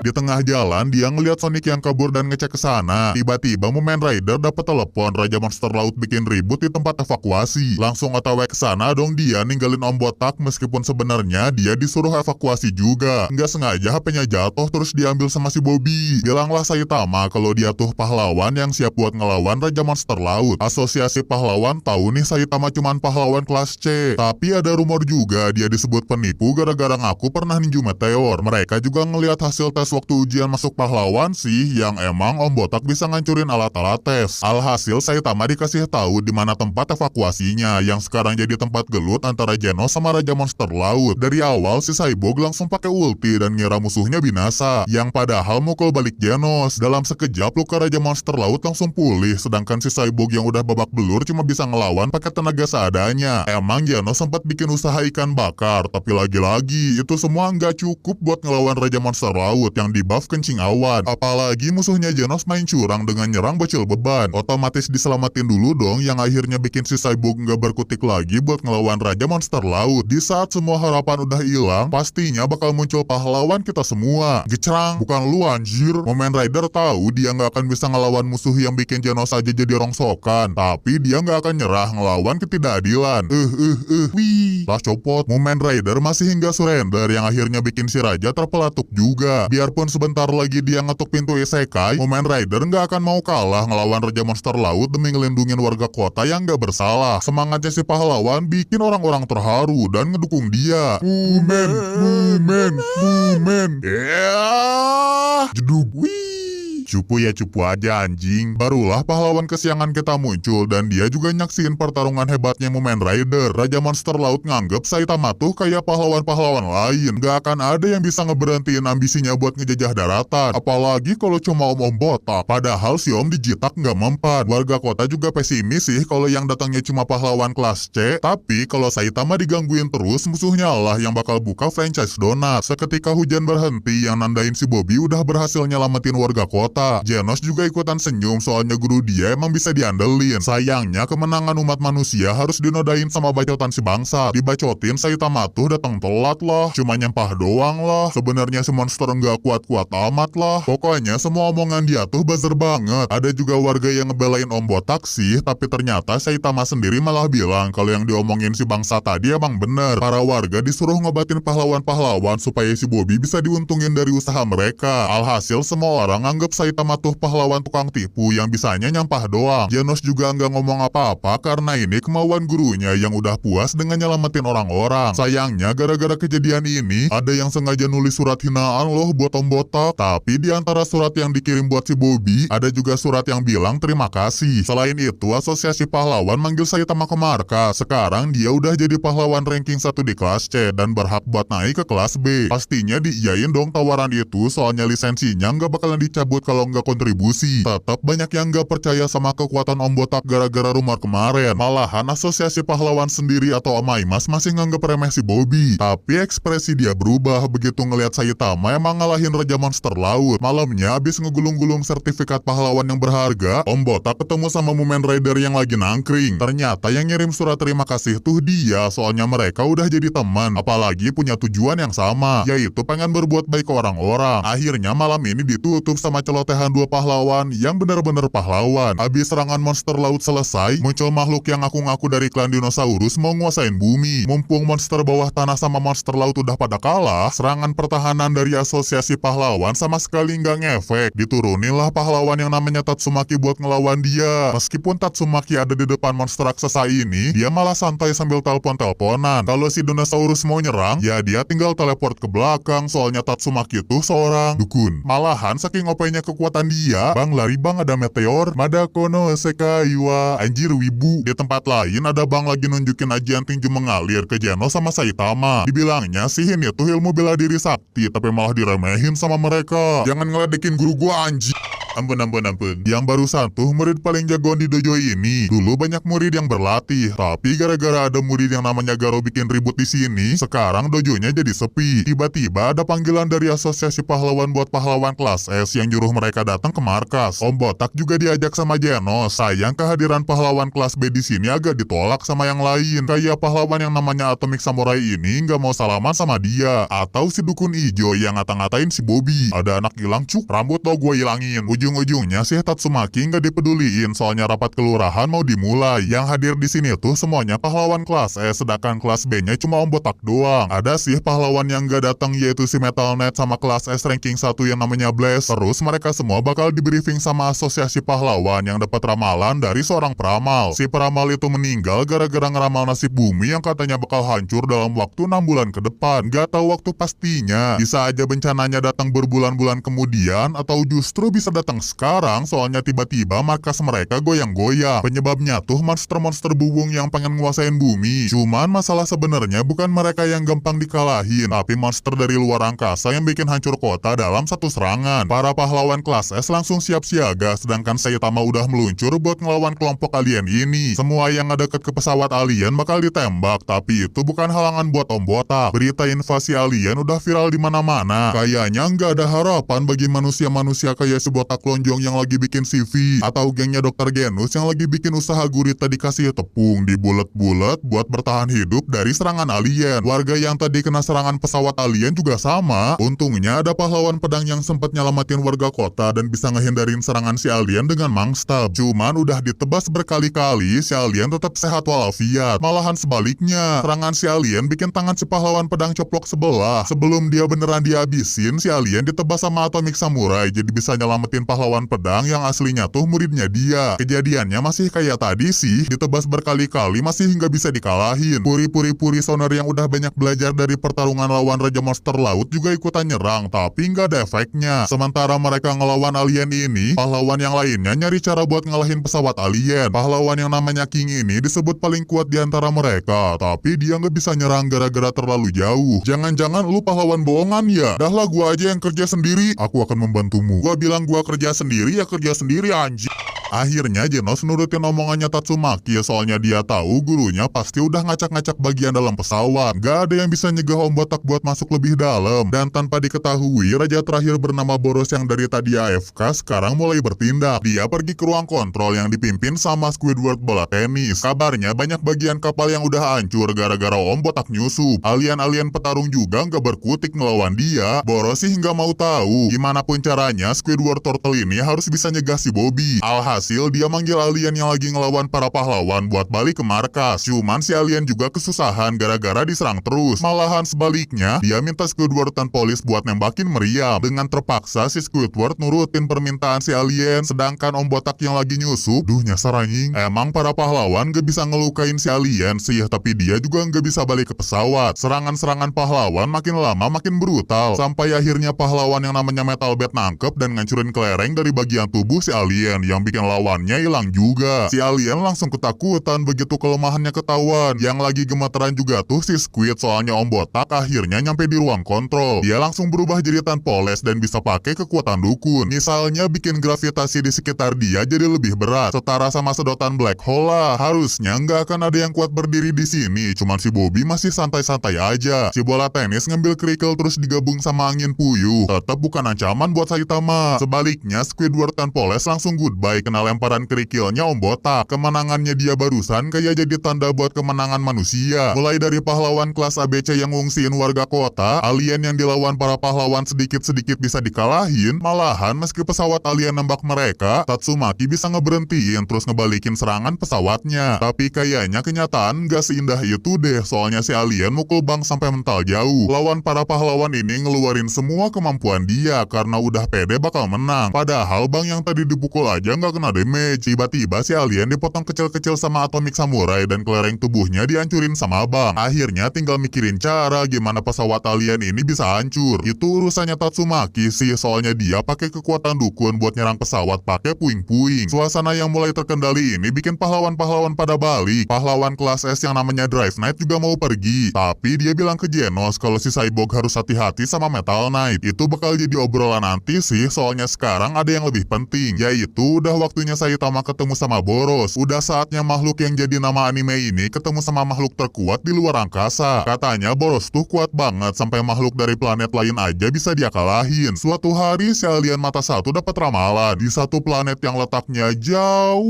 Di tengah jalan, dia ngeliat Sonic yang kabur dan ngecek ke sana. Tiba-tiba Mumen Rider dapat telepon Raja Monster Laut bikin ribut di tempat evakuasi. Langsung otw ke sana dong dia ninggalin Om Botak meskipun sebenarnya dia disuruh evakuasi juga. Nggak sengaja HP-nya jatuh terus diambil sama si Bobby. Bilanglah Saitama kalau dia tuh pahlawan yang siap buat ngelawan Raja Monster Laut. Asosiasi pahlawan tahu nih Saitama cuman pahlawan kelas C. Tapi ada rumor juga dia disebut penipu gara-gara ngaku pernah ninju meteor. Mereka juga ngelihat hasil tes waktu ujian masuk pahlawan sih yang emang Om Botak bisa ngancurin alat-alat tes. Alhasil Saitama dikasih tahu di mana tempat evakuasinya yang sekarang jadi tempat gelut antara Genos sama Raja Monster Laut. Dari awal si Cyborg langsung pakai ulti dan ngira musuhnya binasa, yang padahal mukul balik Genos. Dalam sekejap luka Raja Monster Laut langsung pulih, sedangkan si Cyborg yang udah babak belur cuma bisa ngelawan pakai tenaga seadanya. Emang Genos sempat bikin usaha ikan bakar, tapi lagi-lagi itu semua nggak cukup buat ngelawan Raja Monster Laut yang di buff kencing awan. Apalagi musuhnya Genos main curang dengan nyerang bocil beban. Otomatis diselamatin dulu dong, yang akhirnya bikin si Cyborg nggak berkutik lagi buat ngelawan Raja Monster Laut. Di saat semua harapan udah hilang, pastinya bakal muncul pahlawan kita semua. Gecerang, bukan lu anjir. Mumen Rider tahu dia nggak akan bisa ngelawan musuh yang bikin Genos aja jadi rongsokan. Tapi dia nggak akan nyerah ngelawan ketidakadilan. Wih. Lah copot. Mumen Rider masih hingga surrender yang akhirnya bikin si Raja terpelatuk juga. Biarpun sebentar lagi dia ngetuk pintu isekai, Mumen Rider nggak akan mau kalah ngelawan Raja Monster Laut demi ngelindungin warga kota yang nggak bersalah. Semangatnya si pahlawan bikin orang-orang terharu dan ngedukung dia. Mumen. Jeduk. Wih. Cupu ya cupu aja anjing. Barulah pahlawan kesiangan kita muncul dan dia juga nyaksiin pertarungan hebatnya Mumen Rider. Raja Monster Laut nganggep Saitama tuh kayak pahlawan-pahlawan lain. Gak akan ada yang bisa ngeberhentiin ambisinya buat ngejajah daratan. Apalagi kalau cuma Om Botak. Padahal si Om dijitak nggak mempan. Warga kota juga pesimis sih kalau yang datangnya cuma pahlawan kelas C. Tapi kalau Saitama digangguin terus, musuhnya lah yang bakal buka franchise donat. Seketika hujan berhenti yang nandain si Bobby udah berhasil nyelamatin warga kota. Genos juga ikutan senyum soalnya guru dia emang bisa diandelin. Sayangnya kemenangan umat manusia harus dinodain sama bacotan si bangsa. Dibacotin Saitama tuh datang telat lah, cuma nyempah doang lah. Sebenarnya si monster nggak kuat-kuat amat lah. Pokoknya semua omongan dia tuh buzzer banget. Ada juga warga yang ngebelain Om Botak sih, tapi ternyata Saitama sendiri malah bilang kalau yang diomongin si bangsa tadi emang bener. Para warga disuruh ngobatin pahlawan-pahlawan supaya si Bobby bisa diuntungin dari usaha mereka. Alhasil semua orang anggap Saitama tuh pahlawan tukang tipu yang bisanya nyampah doang. Genos juga nggak ngomong apa-apa karena ini kemauan gurunya yang udah puas dengan nyelamatin orang-orang. Sayangnya gara-gara kejadian ini ada yang sengaja nulis surat hinaan loh buat Om Botak. Tapi di antara surat yang dikirim buat si Bobby ada juga surat yang bilang terima kasih. Selain itu asosiasi pahlawan manggil Saitama ke markas. Sekarang dia udah jadi pahlawan ranking 1 di kelas C dan berhak buat naik ke kelas B. Pastinya diiyain dong tawaran itu soalnya lisensinya nggak bakalan dicabut kalau nggak kontribusi. Tetap banyak yang nggak percaya sama kekuatan Om Botak gara-gara rumor kemarin. Malahan asosiasi pahlawan sendiri atau Amaimas masih nganggep remeh si Bobby. Tapi ekspresi dia berubah begitu ngelihat Saitama emang ngalahin Raja Monster Laut. Malamnya abis ngegulung-gulung sertifikat pahlawan yang berharga, Om Botak ketemu sama Mumen Rider yang lagi nangkring. Ternyata yang ngirim surat terima kasih tuh dia, soalnya mereka udah jadi teman. Apalagi punya tujuan yang sama, yaitu pengen berbuat baik ke orang-orang. Akhirnya malam ini ditutup sama celotehan dua pahlawan yang bener-bener pahlawan. Abis serangan monster laut selesai, muncul makhluk yang ngaku-ngaku dari klan dinosaurus mau nguasain bumi. Mumpung monster bawah tanah sama monster laut udah pada kalah, serangan pertahanan dari asosiasi pahlawan sama sekali nggak ngefek. Diturunilah pahlawan yang namanya Tatsumaki buat ngelawan dia. Meskipun Tatsumaki ada di depan monster raksasa ini, dia malah santai sambil telepon-teleponan. Kalau si dinosaurus mau nyerang, ya dia tinggal teleport ke belakang, soalnya Tatsumaki itu seorang dukun. Malahan saking OP-nya kekuatan dia, bang lari bang ada meteor, Madakono Sekai wa anjir wibu. Di tempat lain ada bang lagi nunjukin ajian tinju mengalir ke Geno sama Saitama. Dibilangnya sih ini tuh ilmu bela diri sakti, tapi malah diremehin sama mereka. Jangan ngeledekin guru gua anjir. Ampun. Yang barusan tuh murid paling jagoan di dojo ini. Dulu banyak murid yang berlatih, tapi gara-gara ada murid yang namanya Garo bikin ribut di sini, sekarang dojonya jadi sepi. Tiba-tiba ada panggilan dari asosiasi pahlawan buat pahlawan kelas S yang nyuruh mereka datang ke markas. Om Botak juga diajak sama Genos. Sayang kehadiran pahlawan kelas B di sini agak ditolak sama yang lain. Kayak pahlawan yang namanya Atomic Samurai ini nggak mau salaman sama dia. Atau si dukun ijo yang ngata-ngatain si Bobby. Ada anak hilang cuk, rambut lo gue hilangin. Ujung-ujungnya si Tatsumaki nggak dipeduliin soalnya rapat kelurahan mau dimulai. Yang hadir di sini tuh semuanya pahlawan kelas S, sedangkan kelas B-nya cuma Om Botak doang. Ada sih pahlawan yang nggak datang yaitu si Metalnet sama kelas S ranking 1 yang namanya Blaze. Terus mereka semua bakal di briefing sama asosiasi pahlawan yang dapat ramalan dari seorang peramal. Si peramal itu meninggal gara-gara ngeramal nasib bumi yang katanya bakal hancur dalam waktu 6 bulan ke depan. Gak tahu waktu pastinya. Bisa aja bencananya datang berbulan-bulan kemudian atau justru bisa datang sekarang, soalnya tiba-tiba markas mereka goyang-goyang. Penyebabnya tuh monster-monster bubung yang pengen nguasain bumi. Cuman masalah sebenarnya bukan mereka yang gampang dikalahin, tapi monster dari luar angkasa yang bikin hancur kota dalam satu serangan. Para pahlawan kelas S langsung siap siaga, sedangkan Saitama udah meluncur buat ngelawan kelompok alien ini. Semua yang ada ke pesawat alien bakal ditembak, tapi itu bukan halangan buat Om Botak. Berita invasi alien udah viral di mana-mana. Kayaknya nggak ada harapan bagi manusia-manusia kayak si Botak lonjong yang lagi bikin CV, atau gengnya Dr. Genus yang lagi bikin usaha gurita dikasih tepung di bulet-bulet buat bertahan hidup dari serangan alien. Warga yang tadi kena serangan pesawat alien juga sama. Untungnya ada pahlawan pedang yang sempat nyelamatin warga kota dan bisa ngehindarin serangan si alien dengan mangstab. Cuman udah ditebas berkali-kali, si alien tetap sehat walafiat. Malahan sebaliknya, serangan si alien bikin tangan si pahlawan pedang coplok sebelah. Sebelum dia beneran dihabisin, si alien ditebas sama Atomic Samurai jadi bisa nyelamatin pahlawan pedang yang aslinya tuh muridnya dia. Kejadiannya masih kayak tadi sih, ditebas berkali-kali masih nggak bisa dikalahin. Puri-puri soner yang udah banyak belajar dari pertarungan lawan Raja Monster Laut juga ikutan nyerang, tapi nggak ada efeknya. Sementara mereka ngelawan alien ini, pahlawan yang lainnya nyari cara buat ngalahin pesawat alien. Pahlawan yang namanya King ini disebut paling kuat di antara mereka, tapi dia nggak bisa nyerang gara-gara terlalu jauh. Jangan-jangan lu pahlawan bohongan ya? Dah lah gua aja yang kerja sendiri, aku akan membantumu. Gua bilang gua kerja sendiri ya kerja sendiri anjir. Akhirnya Genos nurutin omongannya Tatsumaki, soalnya dia tahu gurunya pasti udah ngacak-ngacak bagian dalam pesawat. Gak ada yang bisa nyegah Om Botak buat masuk lebih dalam. Dan tanpa diketahui, raja terakhir bernama Boros yang dari tadi AFK sekarang mulai bertindak. Dia pergi ke ruang kontrol yang dipimpin sama Squidward bola tenis. Kabarnya banyak bagian kapal yang udah hancur gara-gara Om Botak nyusup. Alien-alien petarung juga gak berkutik ngelawan dia. Boros sih gak mau tahu. Gimana pun caranya, Squidward Turtle ini harus bisa nyegah si Bobby. Alhasil dia manggil alien yang lagi ngelawan para pahlawan buat balik ke markas. Cuman si alien juga kesusahan gara-gara diserang terus. Malahan sebaliknya, dia minta Squidward dan polis buat nembakin meriam. Dengan terpaksa si Squidward nurutin permintaan si alien, sedangkan Om Botak yang lagi nyusup, duh nyasar anjing. Emang para pahlawan gak bisa ngelukain si alien sih, tapi dia juga gak bisa balik ke pesawat. Serangan-serangan pahlawan makin lama makin brutal, sampai akhirnya pahlawan yang namanya Metal Bat nangkep dan ngancurin kelereng dari bagian tubuh si alien yang bikin ngelawannya hilang juga. Si alien langsung ketakutan begitu kelemahannya ketahuan. Yang lagi gemeteran juga tuh si Squid, soalnya Om Botak akhirnya nyampe di ruang kontrol. Dia langsung berubah jadi tan poles dan bisa pakai kekuatan dukun. Misalnya bikin gravitasi di sekitar dia jadi lebih berat, setara sama sedotan black hole lah. Harusnya nggak akan ada yang kuat berdiri di sini, cuman si Bobby masih santai-santai aja. Si bola tenis ngambil kerikil terus digabung sama angin puyuh. Tetap bukan ancaman buat Saitama. Sebaliknya Squidward dan Poles langsung goodbye kena lemparan kerikilnya Om Botak. Kemenangannya dia barusan kayak jadi tanda buat kemenangan manusia. Mulai dari pahlawan kelas ABC yang ngungsiin warga kota, alien yang dilawan para pahlawan sedikit-sedikit bisa dikalahin. Malahan meski pesawat alien nembak mereka, Tatsumaki bisa ngeberhentiin terus ngebalikin serangan pesawatnya. Tapi kayaknya kenyataan gak seindah itu deh, soalnya si alien mukul bang sampai mental jauh. Lawan para pahlawan ini ngeluarin semua kemampuan dia karena udah pede bakal menang. Padahal bang yang tadi dipukul aja nggak kena damage. Tiba-tiba si alien dipotong kecil-kecil sama Atomic Samurai dan kelereng tubuhnya dihancurin sama bang. Akhirnya tinggal mikirin cara gimana pesawat alien ini bisa hancur. Itu urusannya Tatsumaki sih, soalnya dia pakai kekuatan dukun buat nyerang pesawat pakai puing-puing. Suasana yang mulai terkendali ini bikin pahlawan-pahlawan pada balik. Pahlawan kelas S yang namanya Drive Knight juga mau pergi, tapi dia bilang ke Genos kalau si Cyborg harus hati-hati sama Metal Knight. Itu bakal jadi obrolan nanti sih, soalnya sekarang ada yang lebih penting, yaitu udah waktunya Saitama ketemu sama Boros. Udah saatnya makhluk yang jadi nama anime ini ketemu sama makhluk terkuat di luar angkasa. Katanya Boros tuh kuat banget sampai makhluk dari planet lain aja bisa dia kalahin. Suatu hari si alien mata satu dapat ramalan di satu planet yang letaknya jauh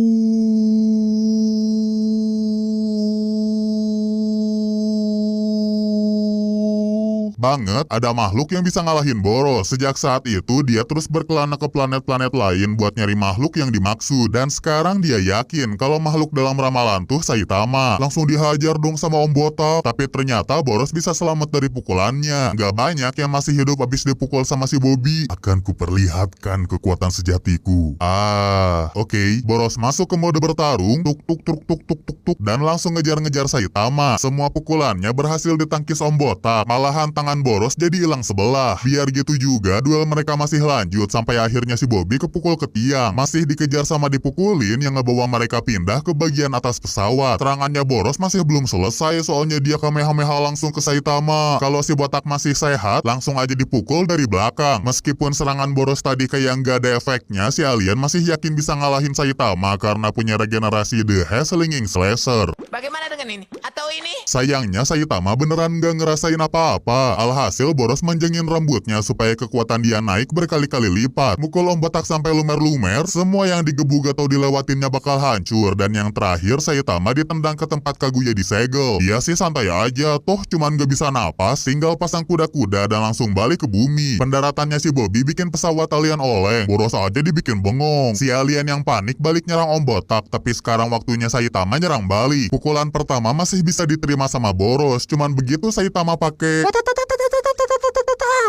banget, ada makhluk yang bisa ngalahin Boros. Sejak saat itu dia terus berkelana ke planet-planet lain buat nyari makhluk yang dimaksud. Dan sekarang dia yakin kalau makhluk dalam ramalan tuh Saitama. Langsung dihajar dong sama Om Botak. Tapi ternyata Boros bisa selamat dari pukulannya. Gak banyak yang masih hidup habis dipukul sama si Bobby. Akan kuperlihatkan kekuatan sejatiku. Oke. Boros masuk ke mode bertarung, tuk, dan langsung ngejar-ngejar Saitama. Semua pukulannya berhasil ditangkis Om Botak. Malahan tangan Boros jadi hilang sebelah. Biar gitu juga duel mereka masih lanjut sampai akhirnya si Bobby kepukul ke tiang. Masih dikejar sama dipukulin yang ngebawa mereka pindah ke bagian atas pesawat. Serangannya Boros masih belum selesai, soalnya dia kamehameha langsung ke Saitama. Kalau si Botak masih sehat, langsung aja dipukul dari belakang. Meskipun serangan Boros tadi kayak nggak ada efeknya, si alien masih yakin bisa ngalahin Saitama karena punya regenerasi The Slinging Slasher. Bagaimana dengan ini? Atau ini? Sayangnya Saitama beneran nggak ngerasain apa-apa. Alhasil Boros manjangin rambutnya supaya kekuatan dia naik berkali-kali lipat. Mukul Om Botak sampai lumer-lumer, semua yang digebuk atau dilewatinnya bakal hancur. Dan yang terakhir Saitama ditendang ke tempat Kaguya disegel. Dia sih santai aja, toh cuman gak bisa napas, tinggal pasang kuda-kuda dan langsung balik ke bumi. Pendaratannya si Bobby bikin pesawat alien oleng, Boros aja dibikin bengong. Si alien yang panik balik nyerang Om Botak, tapi sekarang waktunya Saitama nyerang balik. Pukulan pertama masih bisa diterima sama Boros, cuman begitu Saitama pakai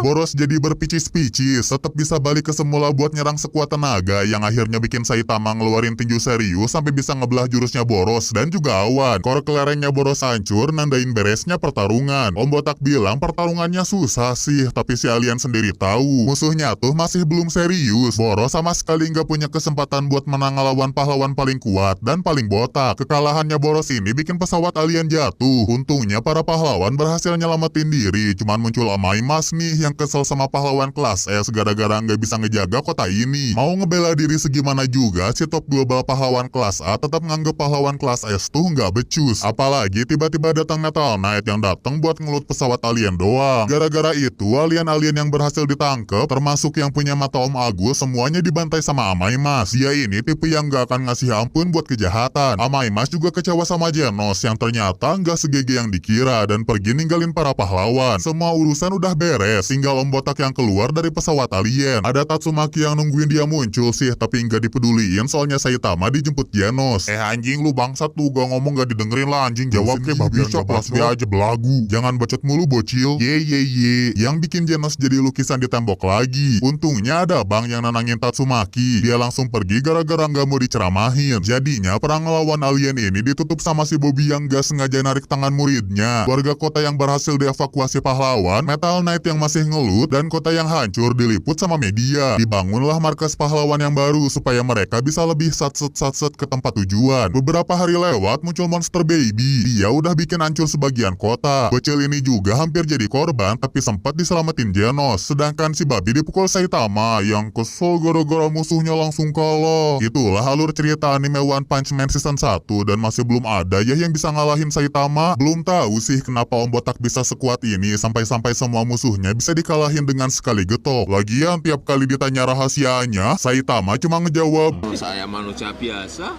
Boros jadi berpicis-picis, tetap bisa balik ke semula buat nyerang sekuat tenaga yang akhirnya bikin Saitama ngeluarin tinju serius sampai bisa ngebelah jurusnya Boros dan juga awan. Kor kelerengnya Boros hancur, nandain beresnya pertarungan. Om Botak bilang pertarungannya susah sih, tapi si alien sendiri tahu musuhnya tuh masih belum serius. Boros sama sekali nggak punya kesempatan buat menang ngelawan pahlawan paling kuat dan paling botak. Kekalahannya Boros ini bikin pesawat alien jatuh. Untungnya para pahlawan berhasil nyelamatin diri, cuman muncul Amaimas nih yang kesel sama pahlawan kelas S gara-gara nggak bisa ngejaga kota ini. Mau ngebela diri segimana juga, si top global pahlawan kelas A tetap nganggep pahlawan kelas S tuh nggak becus. Apalagi tiba-tiba datang Metal Knight yang datang buat ngelut pesawat alien doang. Gara-gara itu, alien-alien yang berhasil ditangkep, termasuk yang punya mata Om Agus, semuanya dibantai sama Amaimas. Dia ini tipe yang nggak akan ngasih ampun buat kejahatan. Amaimas juga kecewa sama Genos yang ternyata nggak segege yang dikira dan pergi ninggalin para pahlawan. Semua urusan udah beres, tinggal Om Botak yang keluar dari pesawat alien. Ada Tatsumaki yang nungguin dia muncul sih, tapi nggak dipeduliin soalnya Saitama dijemput Genos. Anjing lu bangsat tuh, gak ngomong gak didengerin lah anjing. Jawab ke babi cok, kelas B aja belagu. Jangan bacot mulu bocil. Ye. Yang bikin Genos jadi lukisan di tembok lagi. Untungnya ada bang yang nenangin Tatsumaki. Dia langsung pergi gara-gara nggak mau diceramahin. Jadinya perang ngelawan alien ini ditutup sama si Bobby yang gak sengaja narik tangan muridnya. Warga kota yang berhasil dievakuasi pahlawan, Metal Knight yang masih ngelut dan kota yang hancur diliput sama media. Dibangunlah markas pahlawan yang baru supaya mereka bisa lebih satset ke tempat tujuan. Beberapa hari lewat muncul monster baby. Dia udah bikin hancur sebagian kota. Bocil ini juga hampir jadi korban tapi sempat diselamatin Genos. Sedangkan si babi dipukul Saitama yang kesel gara-gara musuhnya langsung kalah. Itulah alur cerita anime One Punch Man season 1 dan masih belum ada ya yang bisa ngalahin Saitama. Belum tahu sih kenapa Om Botak bisa sekuat ini sampai-sampai semua musuhnya bisa dikalahin dengan sekali getok. Lagian tiap kali ditanya rahasianya, Saitama cuma ngejawab, Saya manusia biasa,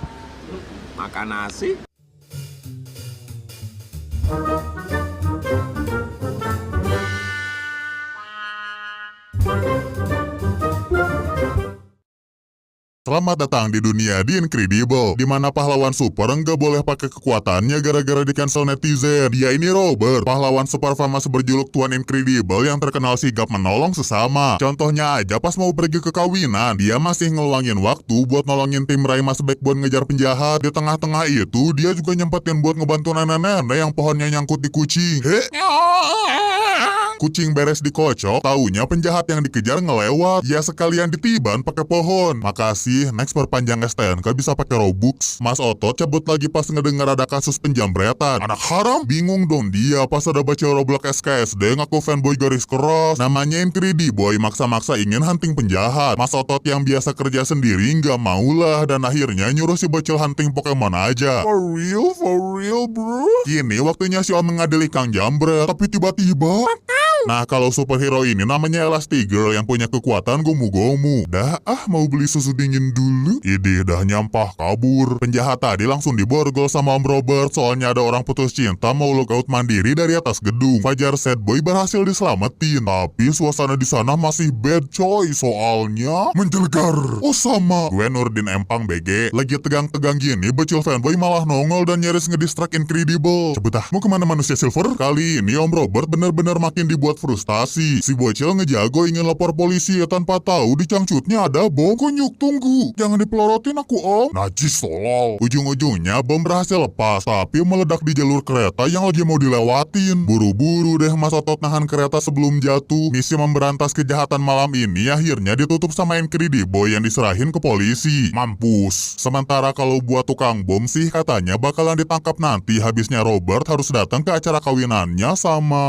makan nasi. Selamat datang di dunia The Incredible, di mana pahlawan super nggak boleh pakai kekuatannya gara-gara di-cancel netizen. Dia ini Robert, pahlawan super famous berjuluk Tuan Incredible yang terkenal sigap menolong sesama. Contohnya aja pas mau pergi ke kawinan, dia masih ngeluangin waktu buat nolongin tim Rai Mas Backbone ngejar penjahat. Di tengah-tengah itu, dia juga nyempetin buat ngebantu nenek-nenek yang pohonnya nyangkut di kucing. Kucing beres dikocok, taunya penjahat yang dikejar ngelewat. Ya sekalian ditiban pakai pohon. Makasih, next perpanjang STNK bisa pakai Robux. Mas Otot cabut lagi pas ngedengar ada kasus penjambretan. Anak haram, bingung dong dia pas ada baca Roblox SKSD ngaku fanboy garis keras. Namanya Incrediboy maksa-maksa ingin hunting penjahat. Mas Otot yang biasa kerja sendiri nggak maulah dan akhirnya nyuruh si bocil hunting Pokemon aja. For real bro? Kini waktunya si Om mengadili Kang Jambret. Tapi tiba-tiba nah, kalau superhero ini namanya Elastigirl yang punya kekuatan gomu-gomu. Dah mau beli susu dingin dulu. Idih dah nyampah kabur. Penjahat tadi langsung diborgol sama Om Robert soalnya ada orang putus cinta mau logout mandiri dari atas gedung. Fajar Sad Boy berhasil diselamatin. Tapi suasana di sana masih bad coy soalnya menjelegar. Oh sama, gue Nurdin Empang BG. Lagi tegang-tegang gini, bocil fanboy malah nongol dan nyaris ngedistract Incredible. Cepet mau kemana manusia silver? Kali ini Om Robert bener-bener makin dibuat frustasi. Si bocil ngejago ingin lapor polisi tanpa tahu di cangcutnya ada bom. Kunyuk tunggu, jangan dipelorotin aku Om. Najis tolol. Ujung-ujungnya bom berhasil lepas tapi meledak di jalur kereta yang lagi mau dilewatin. Buru-buru deh Mas Otot nahan kereta sebelum jatuh. Misi memberantas kejahatan malam ini akhirnya ditutup sama Incrediboy yang diserahin ke polisi. Mampus. Sementara kalau buat tukang bom sih katanya bakalan ditangkap nanti. Habisnya Robert harus datang ke acara kawinannya sama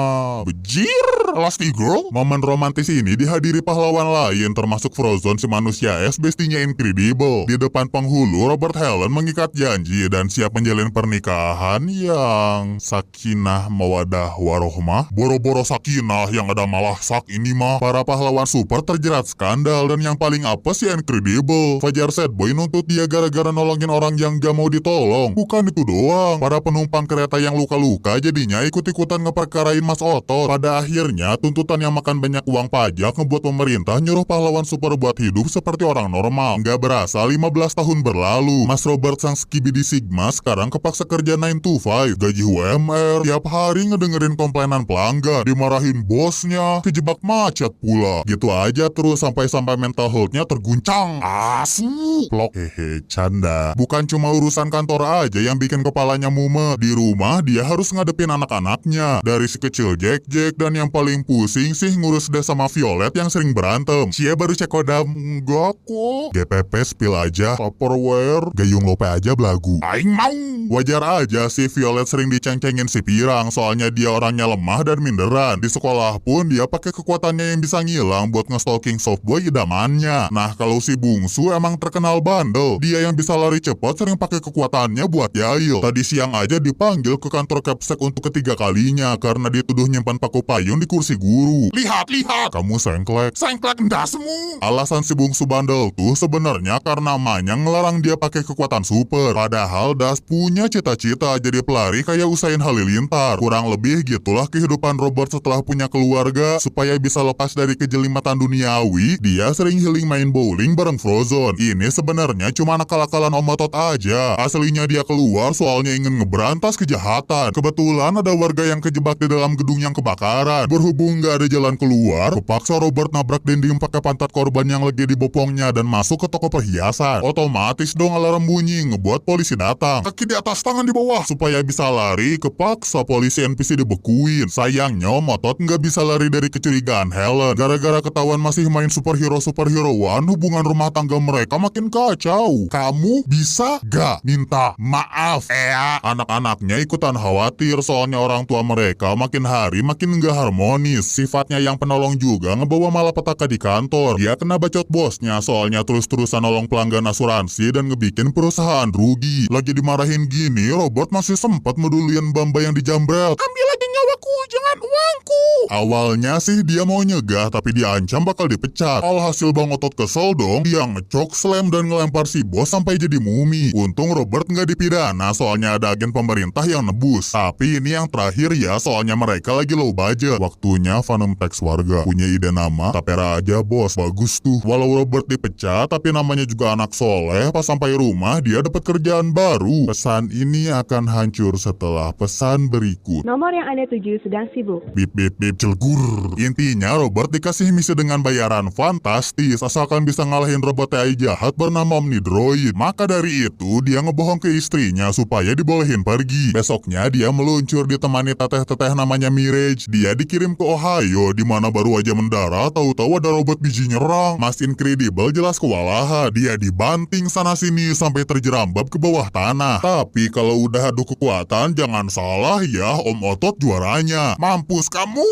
Bejir Elastigirl. Momen romantis ini dihadiri pahlawan lain termasuk Frozone si manusia es bestinya Incredible. Di depan penghulu Robert Helen mengikat janji dan siap menjalin pernikahan yang sakinah mawadah warohmah. Boro-boro sakinah yang ada malah sak ini mah. Para pahlawan super terjerat skandal dan yang paling apes si Incredible. Fajar Sad Boy nuntut dia gara-gara nolongin orang yang gak mau ditolong. Bukan itu doang, para penumpang kereta yang luka-luka jadinya ikut-ikutan ngeperkarain Mas Otot. Pada akhirnya tuntutan yang makan banyak uang pajak ngebuat pemerintah nyuruh pahlawan super buat hidup seperti orang normal. Gak berasa 15 tahun berlalu, Mas Robert sang Skibidi Sigma sekarang kepaksa kerja 9 to 5, gaji UMR, tiap hari ngedengerin komplainan pelanggan, dimarahin bosnya, kejebak macet pula. Gitu aja terus sampai mental health-nya terguncang. Asu. Plok hehe canda. Bukan cuma urusan kantor aja yang bikin kepalanya mumet. Di rumah dia harus ngadepin anak-anaknya. Dari si kecil Jack dan yang paling pusing sih ngurus dia sama Violet yang sering berantem. Cia baru cek kodam. Enggak kok. GPP spill aja. Tupperware. Gayung lope aja belagu. Aing mau. Wajar aja sih Violet sering diceng-cengin si Pirang soalnya dia orangnya lemah dan minderan. Di sekolah pun dia pakai kekuatannya yang bisa ngilang buat nge-stalking softboy idamannya. Nah kalau si Bungsu emang terkenal bandel. Dia yang bisa lari cepat sering pakai kekuatannya buat yail. Tadi siang aja dipanggil ke kantor Capsek untuk ketiga kalinya karena dituduh nyimpan paku payung di kursi guru. Lihat. Kamu sengklek endasmu. Alasan si Bungsu bandel tuh sebenarnya karena Manyang ngelarang dia pakai kekuatan super. Padahal Das punya cita-cita jadi pelari kayak Usain Halilintar. Kurang lebih gitulah kehidupan Robert setelah punya keluarga. Supaya bisa lepas dari kejelimatan duniawi, dia sering healing main bowling bareng Frozone. Ini sebenarnya cuma nakal-nakalan Om Otot aja. Aslinya dia keluar soalnya ingin ngeberantas kejahatan. Kebetulan ada warga yang kejebak di dalam gedung yang kebakaran. perhiasan. Berhubung gak ada jalan keluar, kepaksa Robert nabrak dinding pakai pantat korban yang lagi dibopongnya dan masuk ke toko perhiasan. Otomatis dong alarm bunyi, ngebuat polisi datang. Kaki di atas, tangan di bawah. Supaya bisa lari, kepaksa polisi NPC dibekuin. Sayangnya Om Otot nggak bisa lari dari kecurigaan Helen. Gara-gara ketahuan masih main superhero-superheroan, hubungan rumah tangga mereka makin kacau. Kamu bisa gak minta maaf? Anak-anaknya ikutan khawatir soalnya orang tua mereka makin hari makin nggak harmonis. Sifatnya yang penolong juga ngebawa malapetaka di kantor. Dia kena bacot bosnya soalnya terus-terusan nolong pelanggan asuransi dan ngebikin perusahaan rugi. Lagi dimarahin gini, Robert masih sempat meduliin Bamba yang dijambret. Ambil aja nyawaku, jangan uangku. Awalnya sih dia mau nyegah tapi diancam bakal dipecat. Alhasil Bang Otot kesel dong, dia ngecok, slam dan ngelempar si bos sampai jadi mumi. Untung Robert nggak dipidana soalnya ada agen pemerintah yang nebus. Tapi ini yang terakhir ya soalnya mereka lagi low budget. Waktunya Phantom Tax warga. Punya ide nama, Tapera aja bos, bagus tuh. Walau Robert dipecat tapi namanya juga anak soleh, pas sampai rumah dia dapat kerjaan baru. Pesan ini akan hancur setelah pesan berikut. Nomor yang Anda tuju sedang sibuk. Bip bip bip celgur. Intinya Robert dikasih misi dengan bayaran fantastis asalkan bisa ngalahin robot AI jahat bernama Omnidroid. Maka dari itu dia ngebohong ke istrinya supaya dibolehin pergi. Besoknya dia meluncur ditemani teteh-teteh namanya Mirage. Dia dikirim ke Ohio di mana baru aja mendarat tahu-tahu ada robot biji nyerang. Mas Incredible jelas kewalahan. Dia dibanting sana sini sampai terjerambab ke bawah tanah. Tapi kalau udah adu kekuatan jangan salah ya, Om Otot juaranya. Mampus kamu.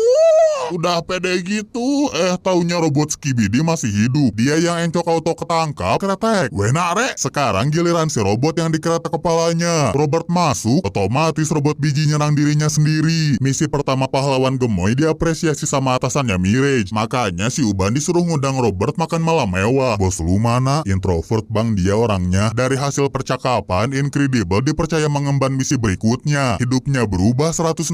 Udah pede gitu, taunya robot Skibidi masih hidup. Dia yang encok auto ketangkap, kretek. Wena rek. Sekarang giliran si robot yang dikretek kepalanya. Robert masuk, otomatis robot biji nyerang dirinya sendiri. Misi pertama pahlawan gemoy diapresiasi sama atasannya Mirage. Makanya si Uban disuruh ngundang Robert makan malam mewah. Bos lu mana? Introvert bang dia orangnya. Dari hasil percakapan, Incredible dipercaya mengemban misi berikutnya. Hidupnya berubah 169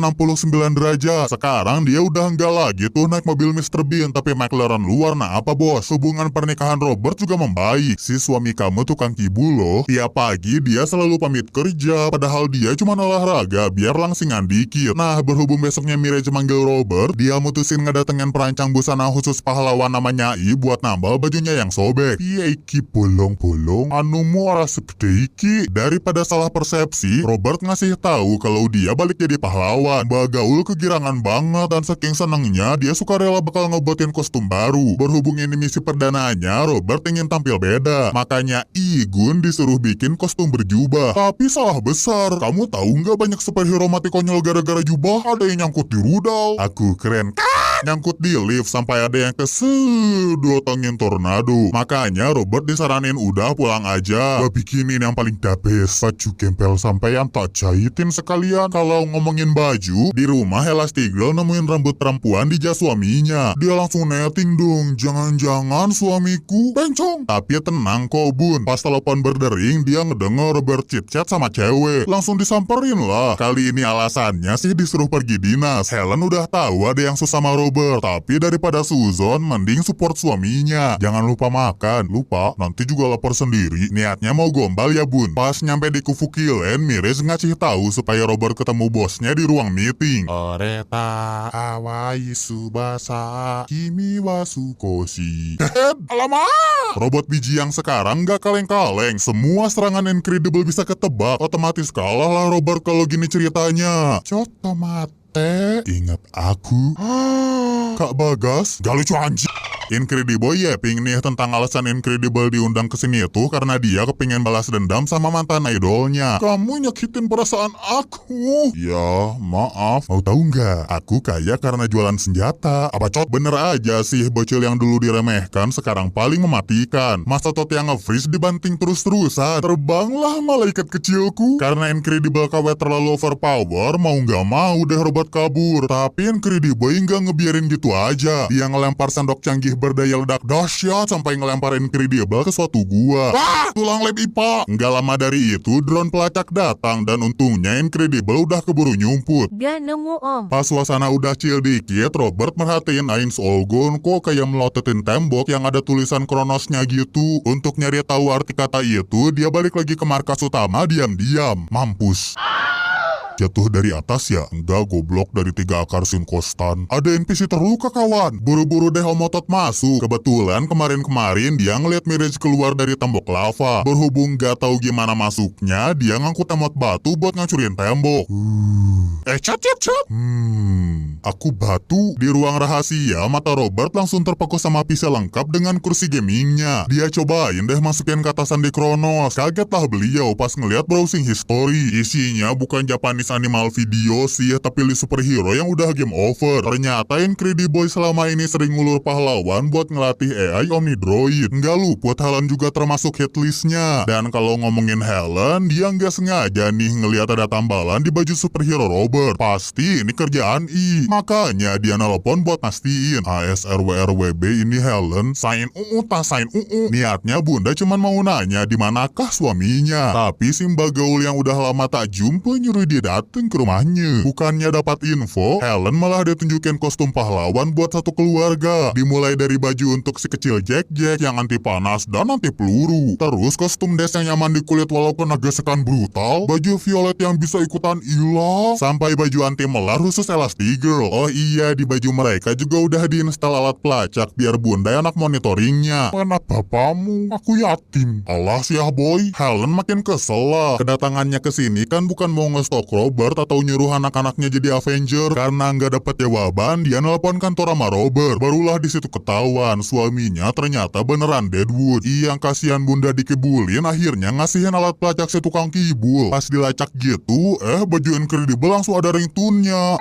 derajat. Sekarang dia udah enggak lagi tuh naik mobil Mr. Bean, tapi McLaren luar. Nah apa bos? Hubungan pernikahan Robert juga membaik. Si suami kamu tukang kibul loh. Tiap pagi dia selalu pamit kerja, padahal dia cuma olahraga biar langsingan dikit. Nah berhubung besoknya Mirage manggil Robert, dia mutusin ngedatengin perancang busana khusus pahlawan namanya I buat nambal bajunya yang sobek. Piye iki bolong-bolong? Anumu ora segede iki. Daripada salah persepsi, Robert ngasih tahu kalau dia balik jadi pahlawan. Bagaul kegirangan banget dan saking senengnya dia sukarela bakal ngebuatin kostum baru. Berhubung ini misi perdananya, Robert ingin tampil beda. Makanya Igun disuruh bikin kostum berjubah. Tapi salah besar. Kamu tahu nggak banyak superhero mati konyol gara-gara jubah? Ada yang nyangkut di rudal. Aku keren kan? Nyangkut di lift sampai ada yang kesedot angin tornado. Makanya Robert disaranin udah pulang aja. Gua bikinin yang paling dabes. Baju gempel sampean tak jahitin sekalian. Kalau ngomongin baju, di rumah Elastigirl nemuin rambut perempuan di jas suaminya. Dia langsung netting dong. Jangan-jangan suamiku bencong. Tapi tenang kok bun. Pas telepon berdering, dia ngedenger Robert chit-chat sama cewek. Langsung disamperin lah. Kali ini alasannya sih disuruh pergi dinas. Helen udah tahu ada yang susah sama Robert. Tapi daripada suzon, mending support suaminya. Jangan lupa makan. Lupa, nanti juga lapar sendiri. Niatnya mau gombal ya bun. Pas nyampe di Kufu Kilen, Mirage ngasih tahu supaya Robert ketemu bosnya di ruang meeting. Oreta awai subasa kimi wasukoshi. Alamak! Robot biji yang sekarang gak kaleng-kaleng. Semua serangan Incredible bisa ketebak. Otomatis kalah lah Robert kalau gini ceritanya. Cotomate, ingat aku? Kak Bagas, gak lucu anjing. Incredible yapping nih tentang alasan Incredible diundang ke sini itu karena dia kepingin balas dendam sama mantan idolnya. Kamu nyakitin perasaan aku. Ya, maaf. Mau tahu nggak? Aku kaya karena jualan senjata. Apa cot? Bener aja sih bocil yang dulu diremehkan sekarang paling mematikan. Masa tot yang nge-freeze dibanting terus-terusan. Terbanglah malaikat kecilku. Karena Incredible KW terlalu overpower, mau nggak mau deh Robert kabur. Tapi Incredible nggak ngebiarin gitu aja. Dia ngelempar sendok canggih berdaya ledak dahsyat sampai ngelempar Incredible ke suatu gua. Wah, tulang lab IPA. Nggak lama dari itu, drone pelacak datang dan untungnya Incredible udah keburu nyumput. Gak nemu om. Pas suasana udah chill dikit, Robert merhatiin Ains Olgon kok kayak melototin tembok yang ada tulisan Kronosnya gitu. Untuk nyari tahu arti kata itu, dia balik lagi ke markas utama diam-diam. Mampus. Jatuh dari atas ya? Enggak goblok, dari 3 akar sinkostan. Ada NPC terluka kawan. Buru-buru deh Om Otot masuk. Kebetulan kemarin-kemarin dia ngeliat Mirage keluar dari tembok lava. Berhubung gak tahu gimana masuknya, dia ngangkut emot batu buat ngancurin tembok. Cat. Aku batu. Di ruang rahasia, mata Robert langsung terpaku sama PC lengkap dengan kursi gamingnya. Dia cobain deh masukin katasan di Kronos. Kagetlah beliau pas ngeliat browsing history. Isinya bukan Japanese animal video sih, tapi list superhero yang udah game over. Ternyata Incrediboy selama ini sering ngulur pahlawan buat ngelatih AI Omnidroid. Nggak luput Helen juga termasuk hitlistnya. Dan kalau ngomongin Helen, dia nggak sengaja nih ngeliat ada tambalan di baju superhero Robert. Pasti ini kerjaan I. Makanya dia nelpon buat mastiin ASRWRWB ini Helen sign sign Niatnya bunda cuman mau nanya di manakah suaminya. Tapi si Mbak Gaul yang udah lama tak jumpa nyuruh dia dateng ke rumahnya. Bukannya dapat info, Helen malah dia tunjukin kostum pahlawan buat satu keluarga. Dimulai dari baju untuk si kecil Jack yang anti panas dan anti peluru. Terus kostum Des yang nyaman di kulit walaupun agak sekan brutal. Baju violet yang bisa ikutan ilang. Sampai baju anti melar khusus Elastigirl. Oh iya, di baju mereka juga udah diinstal alat pelacak biar bunda anak monitoringnya. Mana bapamu? Aku yatim. Alah sih ya boy. Helen makin kesel lah. Kedatangannya ke sini kan bukan mau ngestok Robert atau nyuruh anak-anaknya jadi Avenger. Karena nggak dapat jawaban, dia nelpon kantor sama Robert. Barulah di situ ketahuan suaminya ternyata beneran Deadwood. Yang kasihan bunda dikibulin, akhirnya ngasihin alat pelacak si tukang kibul. Pas dilacak gitu, baju Incredible langsung ada ringtone-nya.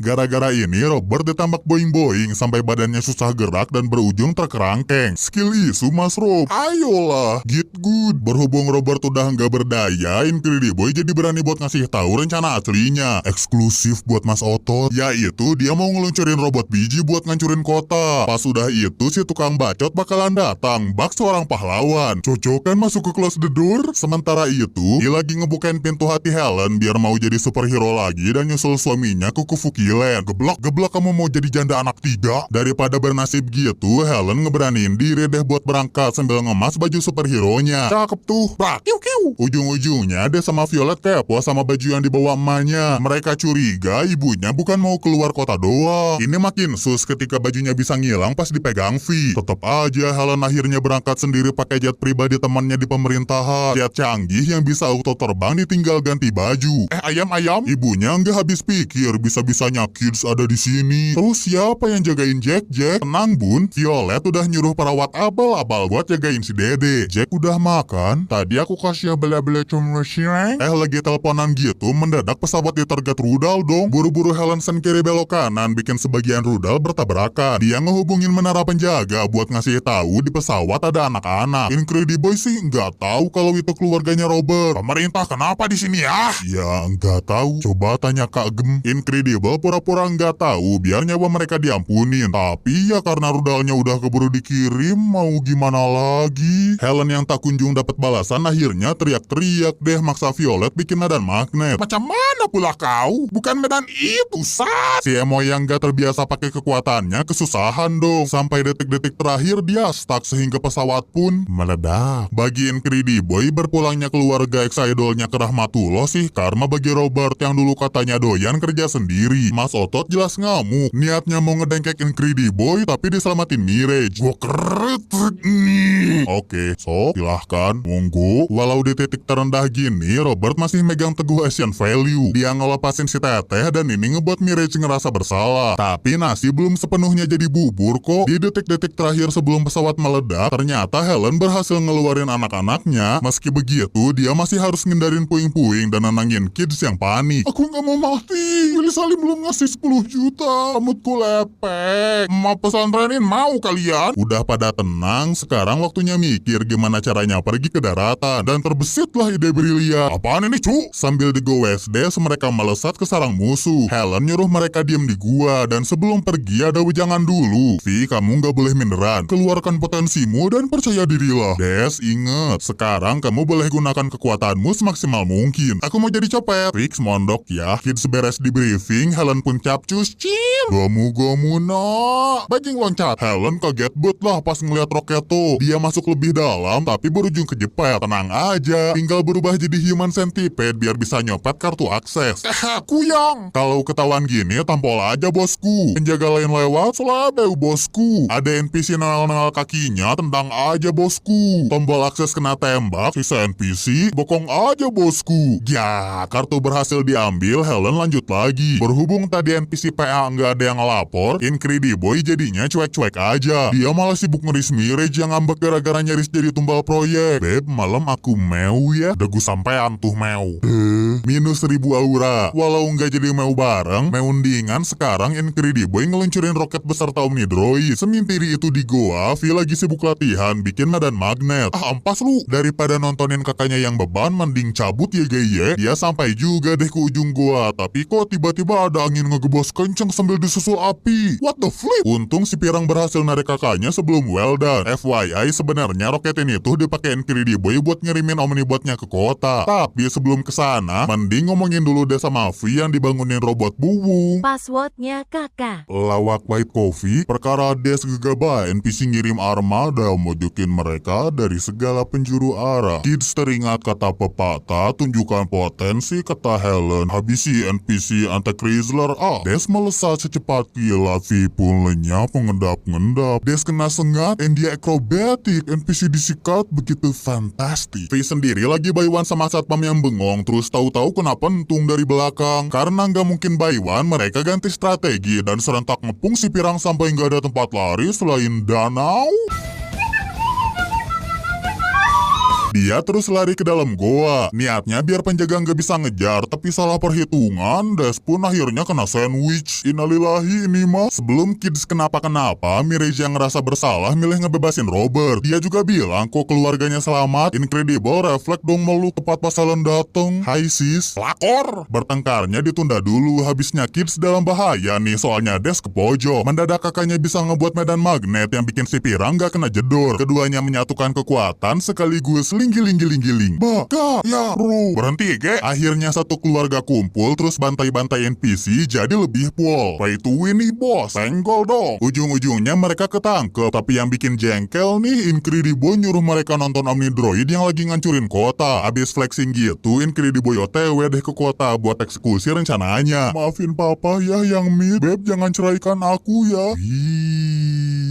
Gara-gara ini Robert ditambak boing-boing sampai badannya susah gerak dan berujung terkerangkeng. Skill isu Mas Rob. Ayolah, get good. Berhubung Robert udah nggak berdaya, Incrediboy jadi berani buat ngasih tahu rencana aslinya. Eksklusif buat Mas Otot. Yaitu dia mau ngeluncurin robot biji buat ngancurin kota. Pas udah itu si tukang bacot bakalan datang bak seorang pahlawan. Cocokan masuk ke close the door. Sementara itu, dia lagi ngebukain pintu hati Helen biar mau jadi superhero lagi dan nyusul suaminya ke Kufuki. Geblok kamu mau jadi janda anak 3? Daripada bernasib gitu, Helen ngeberaniin diri deh buat berangkat sambil ngemas baju superhero-nya. Cakep tuh. Brak, kiu. Ujung-ujungnya dia sama Violet kepo sama baju yang dibawa emaknya. Mereka curiga ibunya bukan mau keluar kota doang. Ini makin sus ketika bajunya bisa ngilang pas dipegang V. Tetap aja Helen akhirnya berangkat sendiri pakai jet pribadi temannya di pemerintahan. Jet canggih yang bisa auto terbang ditinggal ganti baju. Ayam. Ibunya nggak habis pikir bisa-bisanya kids ada di sini. Terus siapa yang jagain Jack? Tenang bun, Violet udah nyuruh perawat abal-abal buat jagain si Dede. Jack udah makan. Tadi aku kasih bela-bela cumrusireng. Lagi teleponan gitu, mendadak pesawat ditergat rudal dong. Buru-buru Helen sen kiri belok kanan, bikin sebagian rudal bertabrakan. Dia ngehubungin menara penjaga buat ngasih tahu di pesawat ada anak-anak. Incrediboy sih nggak tahu kalau itu keluarganya Robert. Pemerintah kenapa di sini ya? Ya nggak tahu. Coba tanya Kak Gem. Incredible pura-pura nggak tahu biar nyawa mereka diampunin. Tapi ya karena rudalnya udah keburu dikirim, mau gimana lagi? Helen yang tak kunjung dapat balasan akhirnya teriak-teriak deh maksa Violet bikin medan magnet. Macam mana pula kau? Bukan medan itu, Sat! Si Emo yang gak terbiasa pakai kekuatannya kesusahan dong. Sampai detik-detik terakhir dia stuck sehingga pesawat pun meledak. Bagi Incrediboy berpulangnya keluarga ex-idolnya ke Rahmatullah sih karma bagi Robert yang dulu katanya doyan kerja sendiri. Mas Otot jelas ngamuk. Niatnya mau ngedengkek Incrediboy tapi diselamatin Mirage. Gua keret nih. Oke, so silahkan. Monggo. Walau di titik terendah gini, Robert masih megang teguh Asian value. Dia ngelepasin si Teteh dan ini ngebuat Mirage ngerasa bersalah. Tapi nasi belum sepenuhnya jadi bubur kok. Di detik-detik terakhir sebelum pesawat meledak, ternyata Helen berhasil ngeluarin anak-anaknya. Meski begitu, dia masih harus ngindarin puing-puing dan nenangin kids yang panik. Aku nggak mau mati. Willy Salim belum ngasih 10 juta. Rambutku lepek. Mau pesantrenin mau kalian? Udah pada tenang, sekarang waktunya mikir gimana caranya pergi ke daratan. Dan terbesitlah ide brilian. Apaan ini cu? Sambil di Go SD, mereka melesat ke sarang musuh. Helen nyuruh mereka diem di gua. Dan sebelum pergi ada wejangan dulu. Vi, kamu nggak boleh minderan. Keluarkan potensimu dan percaya dirilah. Des, inget. Sekarang kamu boleh gunakan kekuatanmu semaksimal mungkin. Aku mau jadi copet. Fix mondok ya. Kids beres di briefing, Helen pun capcus, cil. Gomu-gomu no. Bajing loncat. Helen kaget bet lah pas ngeliat roket tuh. Dia masuk lebih dalam tapi berujung kejepit. Tenang aja, tinggal berubah jadi human centipede biar bisa nyopet kartu akses. Kuyang. Kalau ketahuan gini, tampol aja bosku. Penjaga lain lewat, selabeu bosku. Ada NPC nengal-nengal kakinya, tendang aja bosku. Tombol akses kena tembak, sisa NPC, bokong aja bosku. Ya, kartu berhasil diambil, Helen lanjut lagi. Berhubung tadi NPC PA nggak ada yang ngelapor, Incrediboy jadinya cuek-cuek aja. Dia malah sibuk ngeris Mirage yang ngambek gara-gara nyaris jadi tumbal proyek. Beb, malam aku meu ya. Udah gue sampean tuh meu. Minus 1000 aura. Walau nggak jadi meu bareng, meundingan sekarang Incrediboy ngeluncurin roket beserta Omnidroid. Semintiri itu di goa, Vi lagi sibuk latihan bikin medan magnet. Ampas lu. Daripada nontonin kakaknya yang beban, mending cabut ya gaya. Dia sampai juga deh ke ujung goa, tapi kok tiba-tiba ada angin ngegebos kenceng sambil disusul api. What the flip? Untung si Pirang berhasil narik kakaknya sebelum well done. FYI, sebenarnya roket ini tuh dipakai Incrediboy buat ngirimin Omnibotnya ke kota. Tapi sebelum kesana, mending ngomongin dulu deh sama Vi yang dibangunin robot buwung. Passwordnya kakak. Lawak White Coffee, perkara Des gegabah NPC ngirim armada mojokin mereka dari segala penjuru arah. Kids teringat kata pepatah, tunjukkan potensi kata Helen, habisi NPC anti-Chrysler. Des melesat secepat kilat, Vi pun lenyap mengendap-ngendap. Des kena sengat and dia akrobatik, NPC disikat begitu fantastik. Vi sendiri lagi baywan sama satpam yang bengong, terus tahu-tahu kena pentung dari belakang. Karena nggak mungkin baywan, mereka ganti strategi dan serentak ngepung si Pirang sampai nggak ada tempat lari selain danau. Dia terus lari ke dalam goa. Niatnya biar penjaga nggak bisa ngejar, tapi salah perhitungan. Des pun akhirnya kena sandwich. Innalillahi ini mah. Sebelum Kids kenapa-kenapa, Mirage yang ngerasa bersalah milih ngebebasin Robert. Dia juga bilang kok keluarganya selamat. Incredible refleks dong melu tepat pas Helen dateng. Hai sis. Lakor. Bertengkarnya ditunda dulu, habisnya Kids dalam bahaya nih soalnya Des ke pojok. Mendadak kakaknya bisa ngebuat medan magnet yang bikin si Pirang nggak kena jedor. Keduanya menyatukan kekuatan sekaligus giling-giling. Baka, ya, bro. Berhenti, ge. Akhirnya satu keluarga kumpul terus bantai-bantai NPC jadi lebih pol. Pay to win nih, bos. Senggol dong. Ujung-ujungnya mereka ketangkep. Tapi yang bikin jengkel nih, Incrediboy nyuruh mereka nonton Omnidroid yang lagi ngancurin kota. Abis flexing gitu, Incrediboy OTW deh ke kota buat eksekusi rencananya. Maafin papa ya yang mid. Beb, jangan ceraikan aku ya.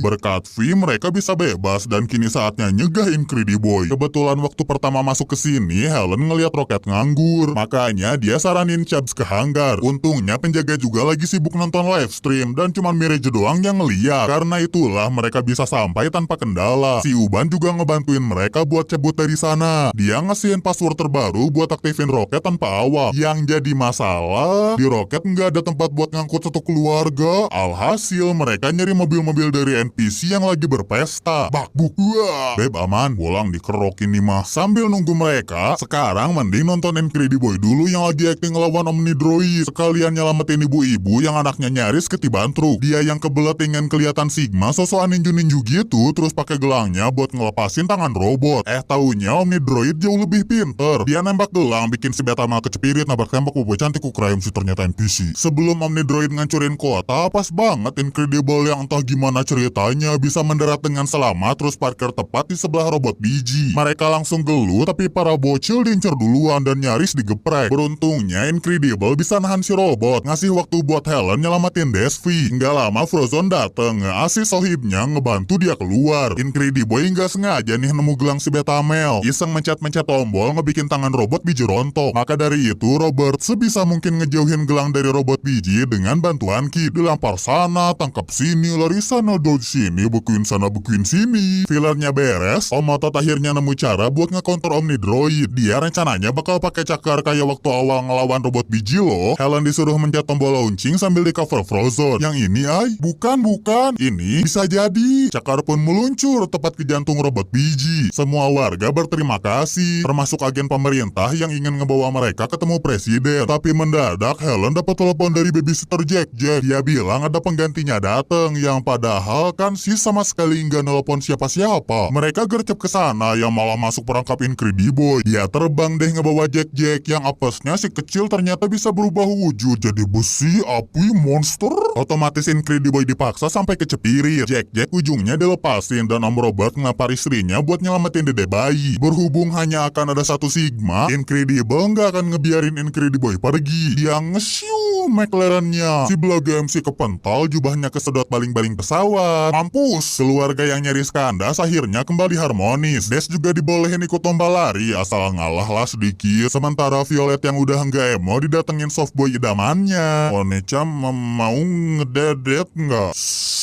Berkat V, mereka bisa bebas dan kini saatnya nyegah Incrediboy. Kebetulan waktu pertama masuk ke sini, Helen ngeliat roket nganggur. Makanya dia saranin Chubbs ke hanggar. Untungnya penjaga juga lagi sibuk nonton live stream dan cuma Mirage doang yang ngeliat. Karena itulah mereka bisa sampai tanpa kendala. Si Uban juga ngebantuin mereka buat cabut dari sana. Dia ngasihin password terbaru buat aktifin roket tanpa awak. Yang jadi masalah, di roket nggak ada tempat buat ngangkut satu keluarga. Alhasil mereka nyari mobil-mobil dari NPC yang lagi berpesta. Bakbuk. Wah. Beb aman, bolang dikerok ini mah. Sambil nunggu mereka, sekarang mending nonton Incrediboy dulu yang lagi acting ngelawan Omnidroid. Sekalian nyelamatin ibu-ibu yang anaknya nyaris ketiban truk. Dia yang kebelet ingin kelihatan Sigma, sosokan ninju-ninju gitu, terus pakai gelangnya buat ngelepasin tangan robot. Taunya Omnidroid jauh lebih pinter. Dia nembak gelang, bikin si beta mal kecepirit, nabrak tembak bobo cantik ukrayam si ternyata NPC. Sebelum Omnidroid ngancurin kota, pas banget Incredible yang entah gimana ceritanya bisa mendarat dengan selamat terus parkir tepat di sebelah robot biji. Mereka langsung gelut, tapi para bocil diincar duluan dan nyaris digeprek. Beruntungnya Incredible bisa nahan si robot, ngasih waktu buat Helen nyelamatin Desvi. Nggak lama Frozone dateng, ngasih sohibnya ngebantu dia keluar. Incrediboy nggak sengaja nih nemu gelang si Betamel. Iseng mencet-mencet tombol ngebikin tangan robot biji rontok. Maka dari itu Robert sebisa mungkin ngejauhin gelang dari robot biji dengan bantuan Kid. Dilempar sana, tangkap sini, lari sana, dodge sini, bekuin sana, bekuin sini. Fillernya beres, Om Otot akhirnya nemu cara buat ngekonter Omnidroid. Dia rencananya bakal pakai cakar kayak waktu awal ngelawan robot biji loh. Helen disuruh mencet tombol launching sambil di cover Frozone. Yang ini bukan. Ini bisa jadi. Cakar pun meluncur tepat ke jantung robot biji. Semua warga berterima kasih, termasuk agen pemerintah yang ingin ngebawa mereka ketemu presiden. Tapi mendadak Helen dapat telepon dari babysitter Jack. Dia bilang ada penggantinya dateng, yang padahal Bahkan si sama sekali nggak nelpon siapa-siapa. Mereka gercep ke sana yang malah masuk perangkap Incrediboy. Dia terbang deh ngebawa Jack-Jack yang apesnya si kecil ternyata bisa berubah wujud jadi besi, api, monster. Otomatis Incrediboy dipaksa sampai kecepirit. Jack-Jack ujungnya dilepasin dan Om Robert ngelapar istrinya buat nyelamatin dede bayi. Berhubung hanya akan ada satu Sigma, Incredible nggak akan ngebiarin Incrediboy pergi. Dia ngesiu McLaren-nya. Si belaga MC kepental, jubahnya kesedot baling-baling pesawat. Mampus! Keluarga yang nyaris kandas akhirnya kembali harmonis. Des juga dibolehin ikut lomba lari, asal ngalah lah sedikit. Sementara Violet yang udah nggak emo didatengin softboy idamannya. Onecha mau ngededet nggak?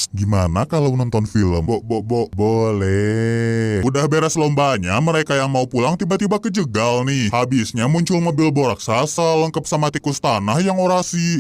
Gimana kalau nonton film? Boleh. Udah beres lombanya, mereka yang mau pulang tiba-tiba kejegal nih. Habisnya muncul mobil boraksasa lengkap sama tikus tanah yang orasi.